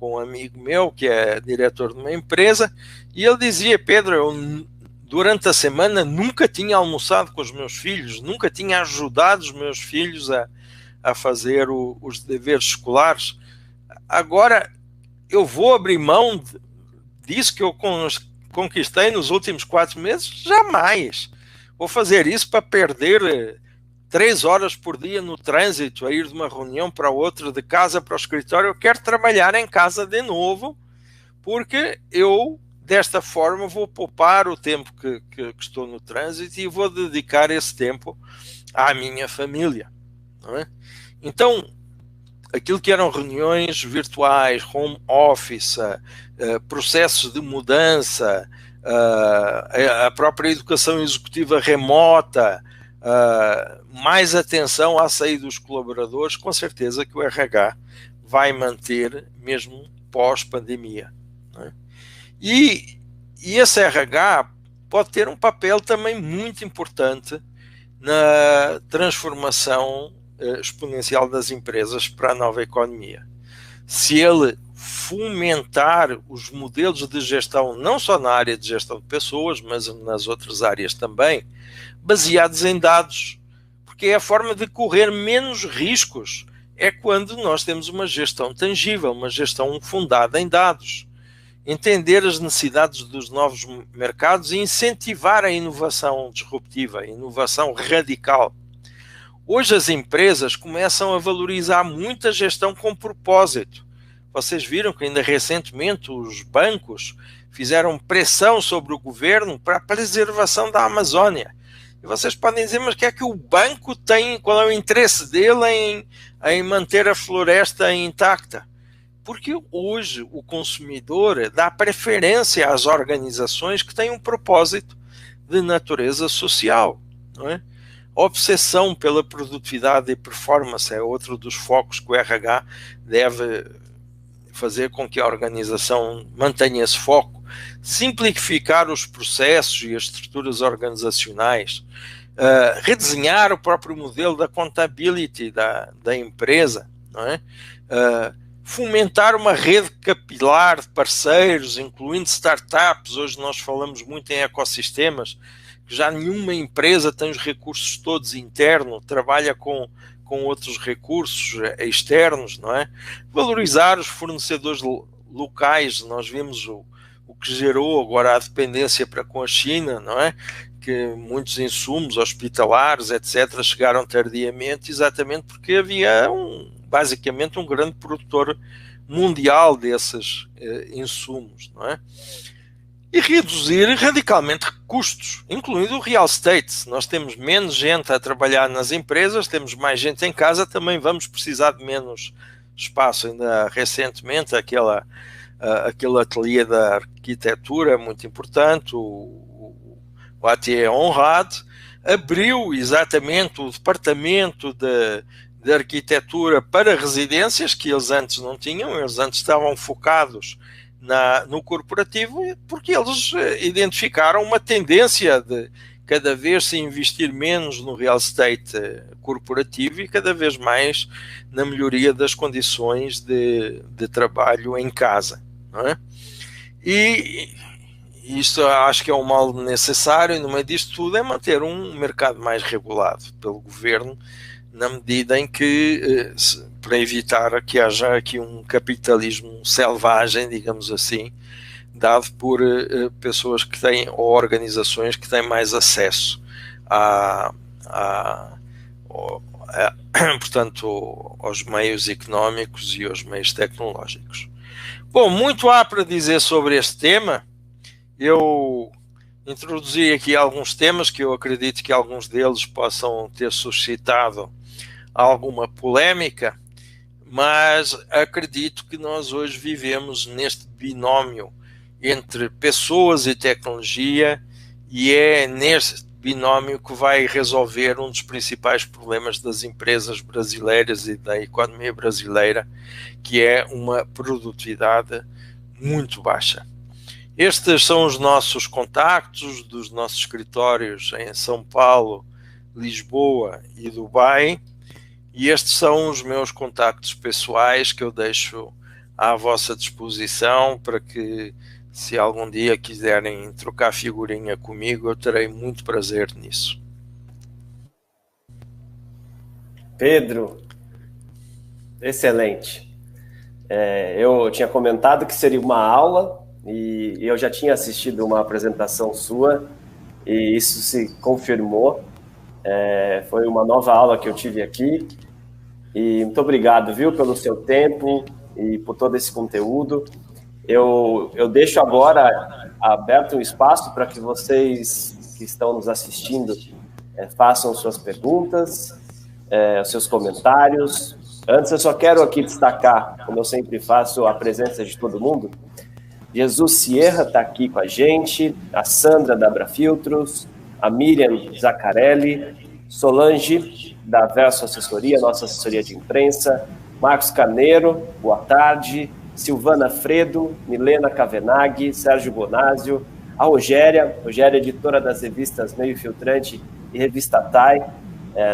um amigo meu, que é diretor de uma empresa, e ele dizia: Pedro, eu durante a semana nunca tinha almoçado com os meus filhos, nunca tinha ajudado os meus filhos a fazer os deveres escolares. Agora eu vou abrir mão disso que eu conquistei nos últimos 4 meses? Jamais. Vou fazer isso para perder 3 horas por dia no trânsito, a ir de uma reunião para outra, de casa para o escritório. Eu quero trabalhar em casa de novo, porque eu, desta forma, vou poupar o tempo que estou no trânsito e vou dedicar esse tempo à minha família, não é? Então, aquilo que eram reuniões virtuais, home office, processos de mudança, a própria educação executiva remota, mais atenção à saída dos colaboradores, com certeza que o RH vai manter mesmo pós-pandemia, né? E esse RH pode ter um papel também muito importante na transformação exponencial das empresas para a nova economia. Se ele fomentar os modelos de gestão, não só na área de gestão de pessoas, mas nas outras áreas também, baseados em dados, porque é a forma de correr menos riscos, é quando nós temos uma gestão tangível, uma gestão fundada em dados. Entender as necessidades dos novos mercados e incentivar a inovação disruptiva, a inovação radical. Hoje as empresas começam a valorizar muito a gestão com propósito. Vocês viram que ainda recentemente os bancos fizeram pressão sobre o governo para a preservação da Amazónia. E vocês podem dizer, mas o que é que o banco tem, qual é o interesse dele em manter a floresta intacta? Porque hoje o consumidor dá preferência às organizações que têm um propósito de natureza social, não é? A obsessão pela produtividade e performance é outro dos focos que o RH deve fazer com que a organização mantenha esse foco, simplificar os processos e as estruturas organizacionais, redesenhar o próprio modelo da accountability da empresa, não é? Fomentar uma rede capilar de parceiros, incluindo startups. Hoje nós falamos muito em ecossistemas, que já nenhuma empresa tem os recursos todos internos, trabalha com outros recursos externos, não é? Valorizar os fornecedores locais. Nós vimos o que gerou agora a dependência para com a China, não é? Que muitos insumos hospitalares, etc., chegaram tardiamente, exatamente porque havia basicamente um grande produtor mundial desses insumos, não é? E reduzir radicalmente custos, incluindo o real estate. Nós temos menos gente a trabalhar nas empresas, temos mais gente em casa, também vamos precisar de menos espaço. Ainda recentemente aquele ateliê da arquitetura muito importante, o Ateliê Honrado, abriu exatamente o departamento de arquitetura para residências, que eles antes não tinham. Eles antes estavam focados no corporativo, porque eles identificaram uma tendência de cada vez se investir menos no real estate corporativo e cada vez mais na melhoria das condições de trabalho em casa, não é? E isto acho que é um mal necessário, e no meio disto tudo é manter um mercado mais regulado pelo governo, na medida em que, para evitar que haja aqui um capitalismo selvagem, digamos assim, dado por pessoas que têm, ou organizações que têm mais acesso portanto, aos meios económicos e aos meios tecnológicos. Bom, muito há para dizer sobre este tema. Eu introduzi aqui alguns temas que eu acredito que alguns deles possam ter suscitado alguma polémica, mas acredito que nós hoje vivemos neste binómio entre pessoas e tecnologia, e é neste binómio que vai resolver um dos principais problemas das empresas brasileiras e da economia brasileira, que é uma produtividade muito baixa. Estes são os nossos contactos dos nossos escritórios em São Paulo, Lisboa e Dubai, e estes são os meus contactos pessoais que eu deixo à vossa disposição para que, se algum dia quiserem trocar figurinha comigo, eu terei muito prazer nisso. Pedro, excelente. Eu tinha comentado que seria uma aula, e eu já tinha assistido uma apresentação sua, e isso se confirmou. Foi uma nova aula que eu tive aqui, e muito obrigado, viu, pelo seu tempo e por todo esse conteúdo. Eu deixo agora aberto um espaço para que vocês que estão nos assistindo façam suas perguntas, os seus comentários. Antes, eu só quero aqui destacar, como eu sempre faço, a presença de todo mundo. Jesus Sierra está aqui com a gente, a Sandra da Abrafiltros, a Miriam Zaccarelli, Solange, da Verso Assessoria, nossa assessoria de imprensa, Marcos Carneiro, boa tarde, Silvana Fredo, Milena Cavenaghi, Sérgio Bonásio, a Rogéria, editora das revistas Meio Filtrante e Revista TAI,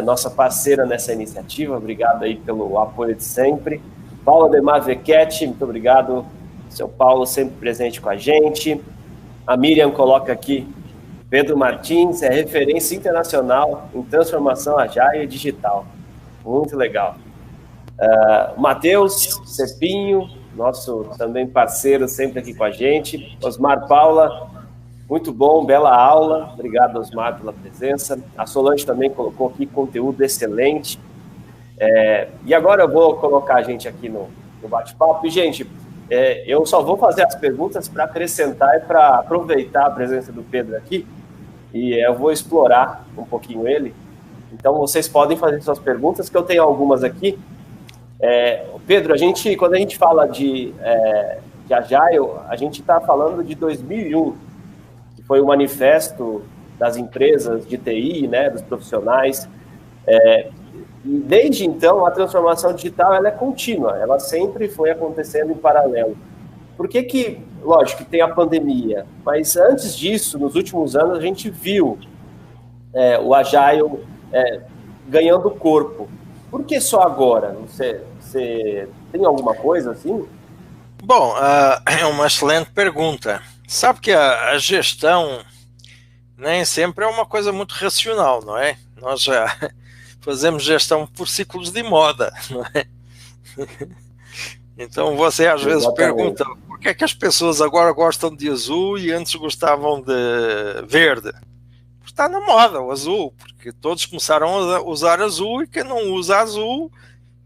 nossa parceira nessa iniciativa, obrigado aí pelo apoio de sempre. Paula Demar Vecchetti, muito obrigado, seu Paulo, sempre presente com a gente. A Miriam coloca aqui, Pedro Martins é referência internacional em transformação agile e digital. Muito legal. Matheus Cepinho, nosso também parceiro sempre aqui com a gente. Osmar Paula, muito bom, bela aula. Obrigado, Osmar, pela presença. A Solange também colocou aqui conteúdo excelente. E agora eu vou colocar a gente aqui no bate-papo. E, gente, eu só vou fazer as perguntas para acrescentar e para aproveitar a presença do Pedro aqui. E eu vou explorar um pouquinho ele. Então, vocês podem fazer suas perguntas, que eu tenho algumas aqui. Pedro, quando a gente fala de Agile, a gente está falando de 2001, que foi o manifesto das empresas de TI, né, dos profissionais. E desde então, a transformação digital ela é contínua, ela sempre foi acontecendo em paralelo. Por que, lógico, que tem a pandemia, mas antes disso, nos últimos anos, a gente viu o Agile ganhando corpo. Por que só agora? Você tem alguma coisa assim? Bom, é uma excelente pergunta. Sabe que a gestão nem sempre é uma coisa muito racional, não é? Nós já fazemos gestão por ciclos de moda, não é? Então você às vezes pergunta por que é que as pessoas agora gostam de azul e antes gostavam de verde? Está na moda o azul, porque todos começaram a usar azul e quem não usa azul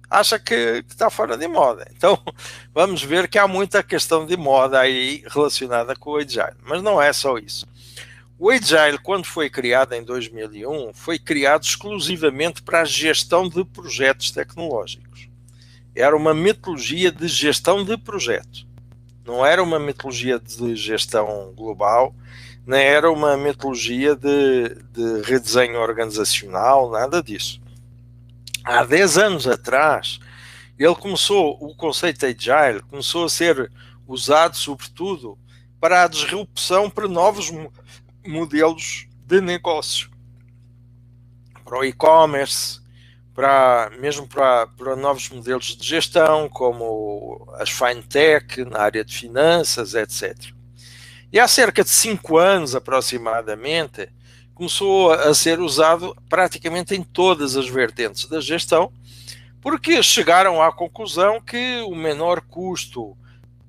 acha que está fora de moda. Então vamos ver que há muita questão de moda aí relacionada com o Agile, mas não é só isso. O Agile, quando foi criado em 2001, foi criado exclusivamente para a gestão de projetos tecnológicos. Era uma metodologia de gestão de projetos. Não era uma metodologia de gestão global, nem era uma metodologia de redesenho organizacional, nada disso. Há 10 anos atrás, o conceito Agile começou a ser usado, sobretudo, para a disrupção para novos modelos de negócio, para o e-commerce, mesmo para novos modelos de gestão, como as fintech, na área de finanças, etc. E há cerca de 5 anos, aproximadamente, começou a ser usado praticamente em todas as vertentes da gestão, porque chegaram à conclusão que o menor custo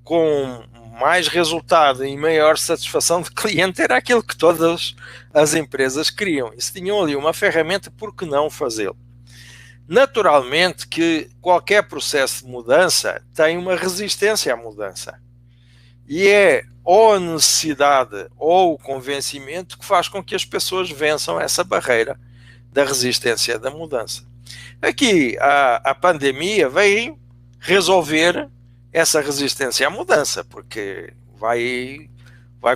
com mais resultado e maior satisfação de cliente era aquilo que todas as empresas queriam. E se tinham ali uma ferramenta, por que não fazê-lo? Naturalmente que qualquer processo de mudança tem uma resistência à mudança. E é ou a necessidade ou o convencimento que faz com que as pessoas vençam essa barreira da resistência da mudança. Aqui a pandemia veio resolver essa resistência à mudança, porque vai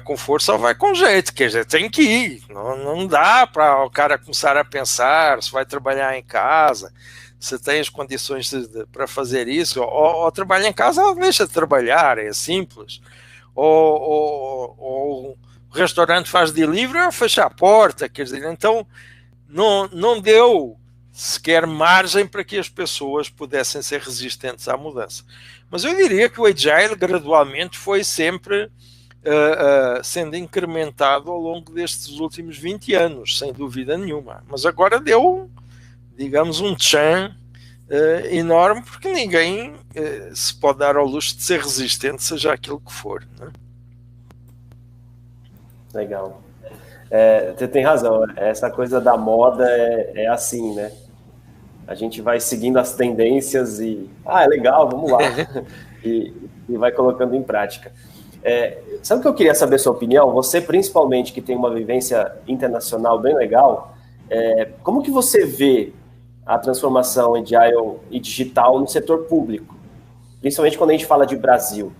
com força ou vai com jeito, quer dizer, tem que ir, não dá para o cara começar a pensar se vai trabalhar em casa, se tem as condições para fazer isso, ou trabalha em casa ou deixa de trabalhar, é simples, ou o restaurante faz delivery ou fecha a porta, quer dizer, então não deu sequer margem para que as pessoas pudessem ser resistentes à mudança. Mas eu diria que o Agile gradualmente foi sempre sendo incrementado ao longo destes últimos 20 anos, sem dúvida nenhuma. Mas agora deu, digamos, um tchan enorme, porque ninguém se pode dar ao luxo de ser resistente, seja aquilo que for, né? Legal. Você tem razão, essa coisa da moda é assim, né? A gente vai seguindo as tendências e... é legal, vamos lá. e vai colocando em prática. Sabe o que eu queria saber a sua opinião? Você, principalmente, que tem uma vivência internacional bem legal, como que você vê a transformação agile e digital no setor público? Principalmente quando a gente fala de Brasil.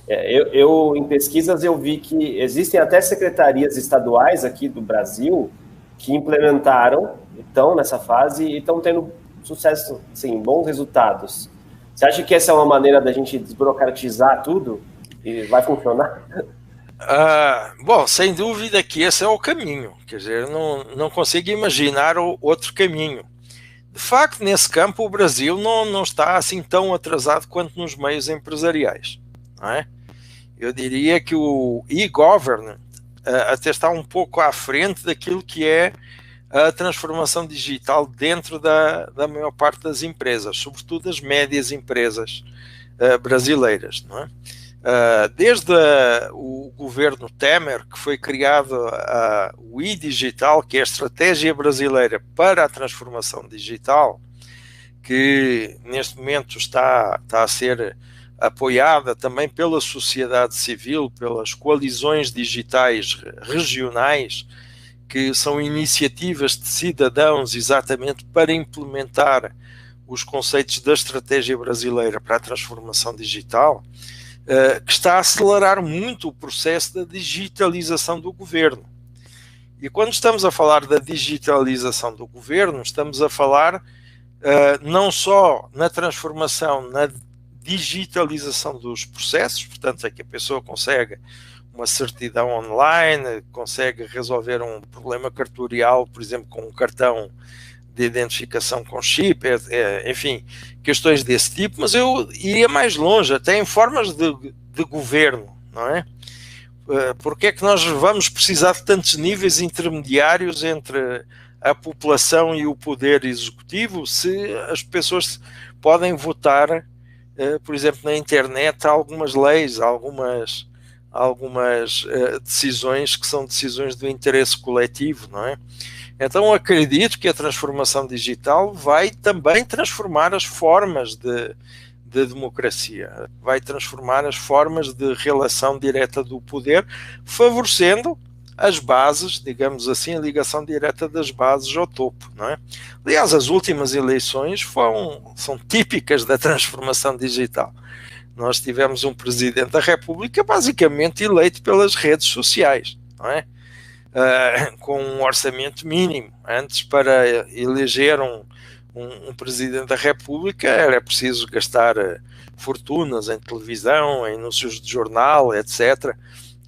Em pesquisas, eu vi que existem até secretarias estaduais aqui do Brasil que implementaram, estão nessa fase e estão tendo sucesso, sim, bons resultados. Você acha que essa é uma maneira da gente desburocratizar tudo e vai funcionar? Bom, sem dúvida que esse é o caminho, quer dizer, não consigo imaginar outro caminho. De facto, nesse campo, o Brasil não está assim tão atrasado quanto nos meios empresariais, não é? Eu diria que o e-government até está um pouco à frente daquilo que é a transformação digital dentro da maior parte das empresas, sobretudo as médias empresas brasileiras, não é? Desde o governo Temer, que foi criado o e-digital, que é a estratégia brasileira para a transformação digital, que neste momento está a ser apoiada também pela sociedade civil, pelas coalizões digitais regionais, que são iniciativas de cidadãos exatamente para implementar os conceitos da estratégia brasileira para a transformação digital, que está a acelerar muito o processo da digitalização do governo. E quando estamos a falar da digitalização do governo, estamos a falar não só na transformação, na digitalização dos processos, portanto é que a pessoa consegue uma certidão online, consegue resolver um problema cartorial, por exemplo, com um cartão de identificação com chip, enfim, questões desse tipo, mas eu iria mais longe, até em formas de governo, não é? Porque é que nós vamos precisar de tantos níveis intermediários entre a população e o poder executivo se as pessoas podem votar, por exemplo, na internet, algumas leis, algumas decisões que são decisões do interesse coletivo, não é? Então acredito que a transformação digital vai também transformar as formas de democracia, vai transformar as formas de relação direta do poder, favorecendo as bases, digamos assim, a ligação direta das bases ao topo, não é? Aliás, as últimas eleições são típicas da transformação digital. Nós tivemos um presidente da República basicamente eleito pelas redes sociais, não é? Com um orçamento mínimo. Antes, para eleger um presidente da República, era preciso gastar fortunas em televisão, em anúncios de jornal, etc.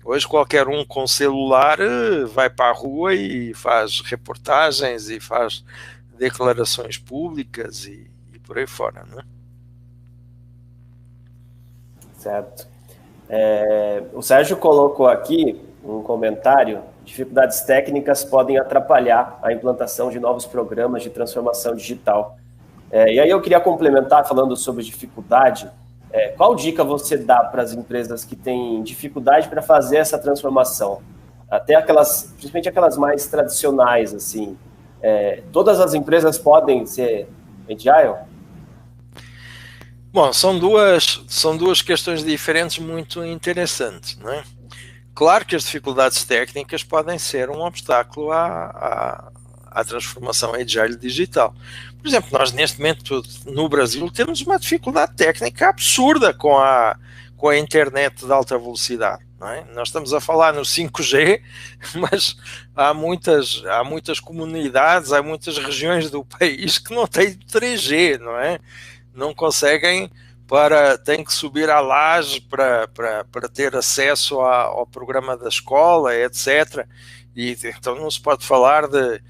Hoje, qualquer um com celular vai para a rua e faz reportagens e faz declarações públicas e por aí fora, não é? Certo. O Sérgio colocou aqui um comentário: dificuldades técnicas podem atrapalhar a implantação de novos programas de transformação digital. E aí eu queria complementar falando sobre dificuldade. Qual dica você dá para as empresas que têm dificuldade para fazer essa transformação? Até principalmente aquelas mais tradicionais, assim. Todas as empresas podem ser agile? Bom, são duas questões diferentes muito interessantes, não é? Claro que as dificuldades técnicas podem ser um obstáculo à transformação agile digital. Por exemplo, nós neste momento no Brasil temos uma dificuldade técnica absurda com a internet de alta velocidade, não é? Nós estamos a falar no 5G, mas há muitas comunidades, há muitas regiões do país que não têm 3G, não é? Não conseguem, têm que subir à laje para ter acesso ao programa da escola, etc. E então não se pode falar de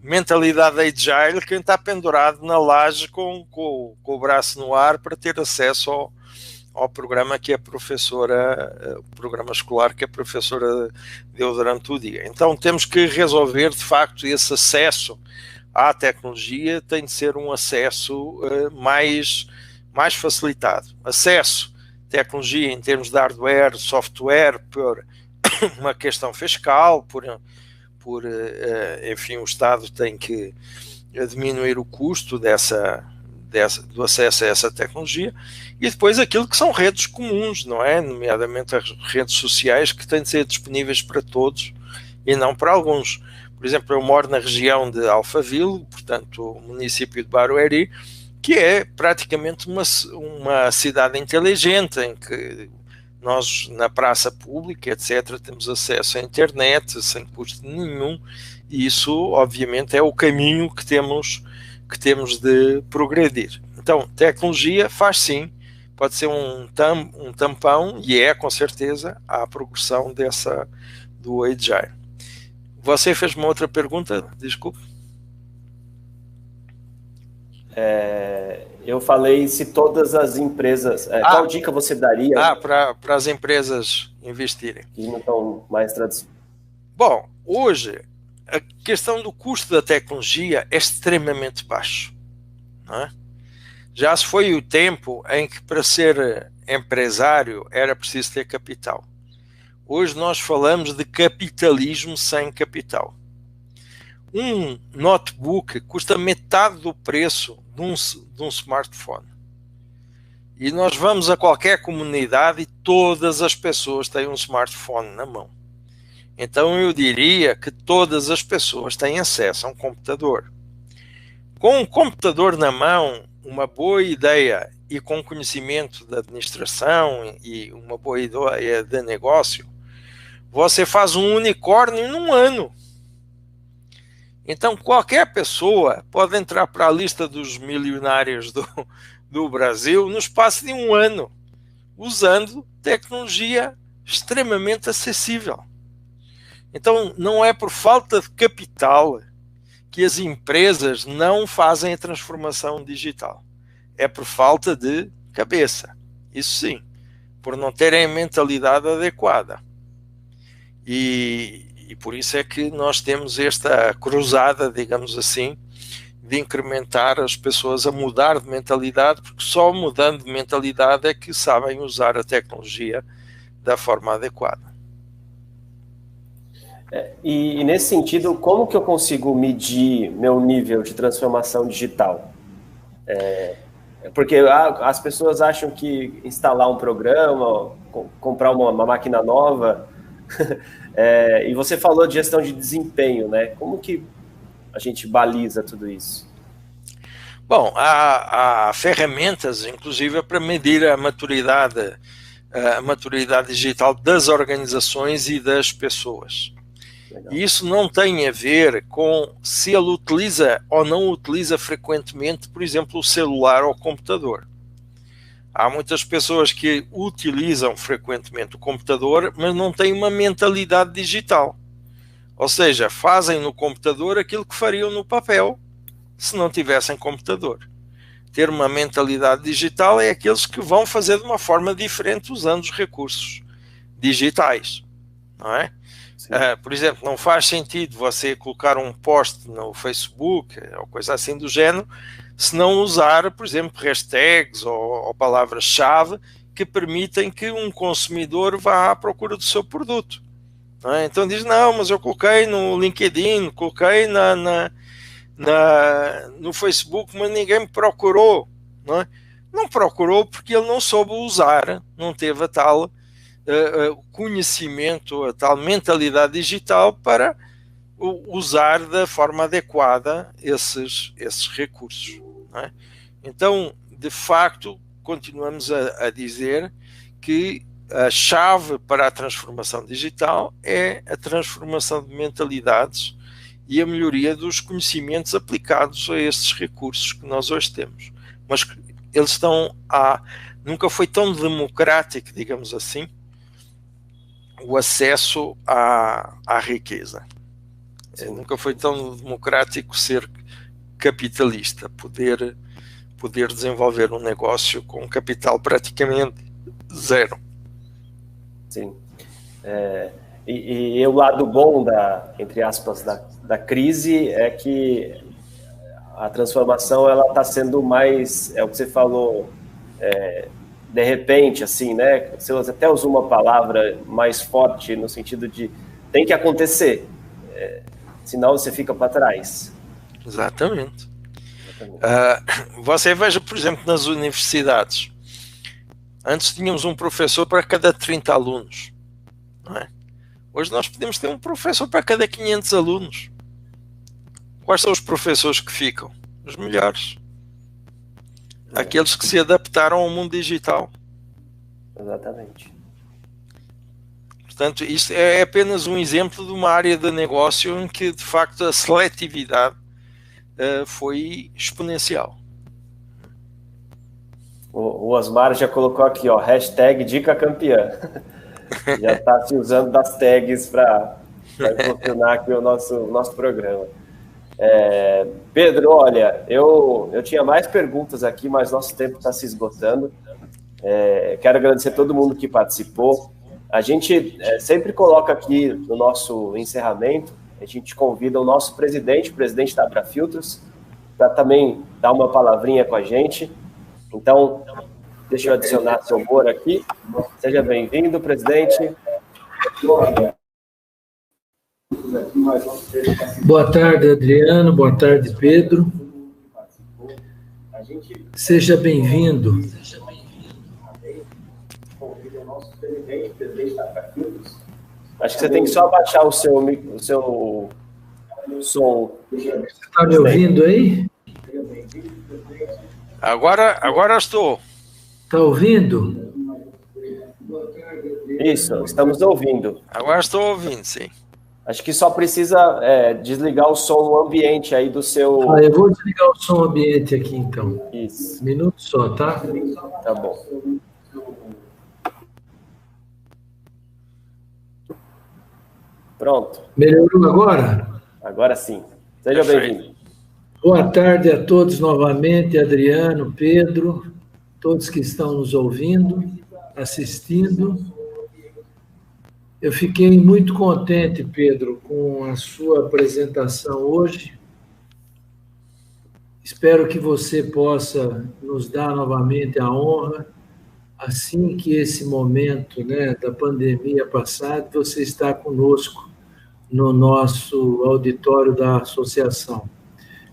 mentalidade agile quem está pendurado na laje com o braço no ar para ter acesso ao programa que a professora, o programa escolar que a professora deu durante o dia. Então temos que resolver de facto esse acesso à tecnologia, tem de ser um acesso mais facilitado. Acesso à tecnologia em termos de hardware, software, por uma questão fiscal, enfim, o Estado tem que diminuir o custo do acesso a essa tecnologia, e depois aquilo que são redes comuns, não é? Nomeadamente as redes sociais que têm de ser disponíveis para todos e não para alguns. Por exemplo, eu moro na região de Alphaville, portanto, o município de Barueri, que é praticamente uma cidade inteligente, em que Nós, na praça pública, etc., temos acesso à internet sem custo nenhum, e isso, obviamente, é o caminho que temos de progredir. Então, tecnologia faz sim, pode ser um tampão, e é, com certeza, a progressão do Agile. Você fez uma outra pergunta? Desculpe. Eu falei se todas as empresas... qual dica você daria? Para as empresas investirem. Que não estão mais tradicionais. Bom, hoje, a questão do custo da tecnologia é extremamente baixo. Não é? Já se foi o tempo em que para ser empresário era preciso ter capital. Hoje nós falamos de capitalismo sem capital. Um notebook custa metade do preço de um smartphone. E nós vamos a qualquer comunidade e todas as pessoas têm um smartphone na mão. Então eu diria que todas as pessoas têm acesso a um computador. Com um computador na mão, uma boa ideia e com conhecimento da administração e uma boa ideia de negócio, você faz um unicórnio num ano. Então qualquer pessoa pode entrar para a lista dos milionários do Brasil no espaço de um ano, usando tecnologia extremamente acessível. Então não é por falta de capital que as empresas não fazem a transformação digital. É por falta de cabeça. Isso sim, por não terem a mentalidade adequada. E por isso é que nós temos esta cruzada, digamos assim, de incrementar as pessoas a mudar de mentalidade, porque só mudando de mentalidade é que sabem usar a tecnologia da forma adequada. E nesse sentido, como que eu consigo medir meu nível de transformação digital? Porque as pessoas acham que instalar um programa, comprar uma máquina nova, e você falou de gestão de desempenho, né? Como que a gente baliza tudo isso? Bom, há ferramentas, inclusive, para medir a maturidade digital das organizações e das pessoas. Legal. E isso não tem a ver com se ele utiliza ou não utiliza frequentemente, por exemplo, o celular ou o computador. Há muitas pessoas que utilizam frequentemente o computador, mas não têm uma mentalidade digital. Ou seja, fazem no computador aquilo que fariam no papel se não tivessem computador. Ter uma mentalidade digital é aqueles que vão fazer de uma forma diferente usando os recursos digitais, não é? Por exemplo, não faz sentido você colocar um post no Facebook ou coisa assim do género se não usar, por exemplo, hashtags ou palavras-chave que permitem que um consumidor vá à procura do seu produto. Não é? Então diz, não, mas eu coloquei no LinkedIn, coloquei no Facebook, mas ninguém me procurou. Não é? Não procurou porque ele não soube usar, não teve a tal conhecimento, a tal mentalidade digital para usar da forma adequada esses recursos. Não é? Então, de facto, continuamos a dizer que a chave para a transformação digital é a transformação de mentalidades e a melhoria dos conhecimentos aplicados a estes recursos que nós hoje temos. Mas eles nunca foi tão democrático, digamos assim, o acesso à riqueza. Nunca foi tão democrático ser capitalista, poder desenvolver um negócio com capital praticamente zero. Sim. E o lado bom entre aspas, da crise é que a transformação ela está sendo mais, é o que você falou, de repente, assim, né? Você até usou uma palavra mais forte no sentido de tem que acontecer, senão você fica para trás. Exatamente. Você veja, por exemplo, nas universidades. Antes tínhamos um professor para cada 30 alunos. Não é? Hoje nós podemos ter um professor para cada 500 alunos. Quais são os professores que ficam? Os melhores. Aqueles que se adaptaram ao mundo digital. Exatamente. Portanto, isto é apenas um exemplo de uma área de negócio em que, de facto, a seletividade foi exponencial. O Osmar já colocou aqui, ó, hashtag dica campeã. Já está se usando das tags para impulsionar aqui o nosso programa. Pedro, olha, eu tinha mais perguntas aqui, mas nosso tempo está se esgotando. Quero agradecer a todo mundo que participou. A gente sempre coloca aqui no nosso encerramento, a gente convida o nosso presidente, o presidente da Abrafiltros, para também dar uma palavrinha com a gente. Então, deixa eu adicionar seu humor aqui. Seja bem-vindo, presidente. Boa tarde, Adriano. Boa tarde, Pedro. Seja bem-vindo. Acho que você tem que só abaixar o seu som. Você está me ouvindo aí? Agora estou. Está ouvindo? Isso, estamos ouvindo. Agora estou ouvindo, sim. Acho que só precisa desligar o som ambiente aí do seu... Eu vou desligar o som ambiente aqui, então. Isso. Um minuto só, tá? Tá bom. Pronto. Melhorou agora? Agora sim. Seja bem-vindo. Boa tarde a todos novamente, Adriano, Pedro, todos que estão nos ouvindo, assistindo. Eu fiquei muito contente, Pedro, com a sua apresentação hoje. Espero que você possa nos dar novamente a honra, assim que esse momento, né, da pandemia passar, você está conosco no nosso auditório da associação.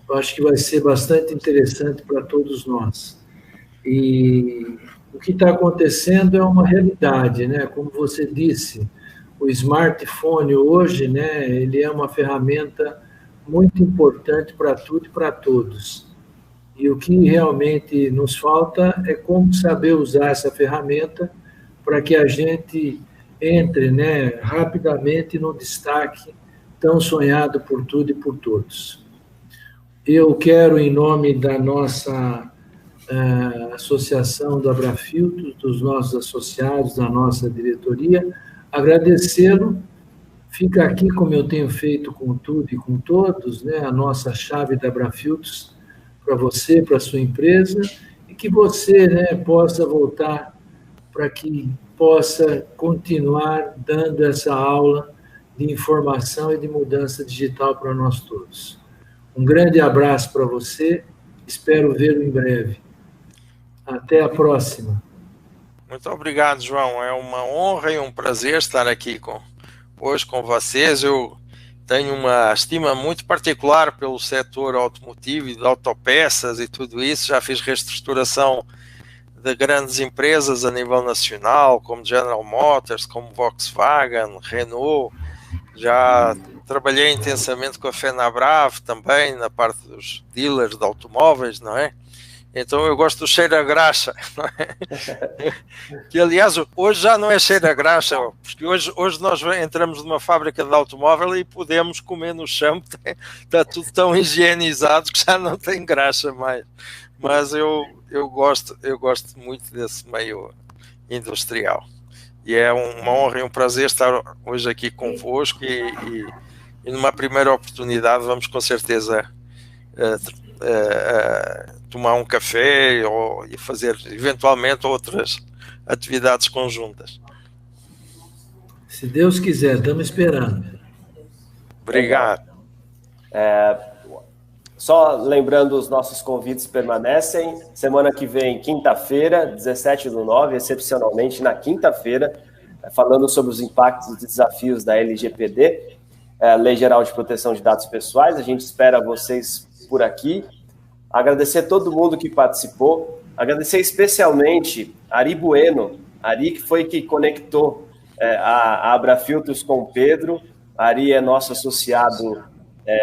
Eu acho que vai ser bastante interessante para todos nós. E o que está acontecendo é uma realidade, né? Como você disse, o smartphone hoje, né, ele é uma ferramenta muito importante para tudo e para todos. E o que realmente nos falta é como saber usar essa ferramenta para que a gente entre, né, rapidamente no destaque tão sonhado por tudo e por todos. Eu quero, em nome da nossa associação do Abrafiltros, dos nossos associados, da nossa diretoria, agradecê-lo. Fica aqui, como eu tenho feito com tudo e com todos, né, a nossa chave da Abrafiltros para você, para a sua empresa, e que você, né, possa voltar para que possa continuar dando essa aula de informação e de mudança digital para nós todos. Um grande abraço para você, espero vê-lo em breve. Até a próxima. Muito obrigado, João. É uma honra e um prazer estar aqui hoje com vocês. Eu tenho uma estima muito particular pelo setor automotivo e de autopeças e tudo isso. Já fiz reestruturação de grandes empresas a nível nacional, como General Motors, como Volkswagen, Renault. Já trabalhei intensamente com a Fenabrave também, na parte dos dealers de automóveis, não é? Então eu gosto do cheiro a graxa, não é? Que aliás hoje já não é cheiro a graxa, porque hoje nós entramos numa fábrica de automóvel e podemos comer no chão, está tudo tão higienizado que já não tem graxa mais. Mas eu gosto muito desse meio industrial. E é uma honra e um prazer estar hoje aqui convosco e numa primeira oportunidade vamos com certeza tomar um café e fazer eventualmente outras atividades conjuntas. Se Deus quiser, estamos esperando. Obrigado. Só lembrando, os nossos convites permanecem. Semana que vem, quinta-feira, 17/9, excepcionalmente na quinta-feira, falando sobre os impactos e desafios da LGPD, Lei Geral de Proteção de Dados Pessoais. A gente espera vocês por aqui. Agradecer a todo mundo que participou. Agradecer especialmente a Ari Bueno, Ari que foi que conectou a Abrafiltros com o Pedro. A Ari é nosso associado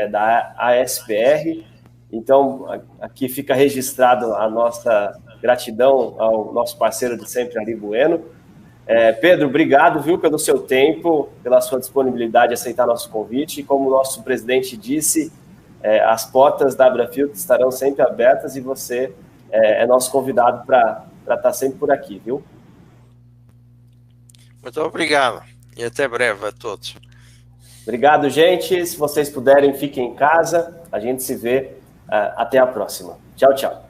da ASPR. Então, aqui fica registrado a nossa gratidão ao nosso parceiro de sempre, Ari Bueno. Pedro, obrigado, viu, pelo seu tempo, pela sua disponibilidade de aceitar nosso convite. E como o nosso presidente disse, as portas da Abrafiltra estarão sempre abertas e você é nosso convidado para estar sempre por aqui, viu? Muito obrigado e até breve a todos. Obrigado, gente. Se vocês puderem, fiquem em casa. A gente se vê até a próxima. Tchau, tchau.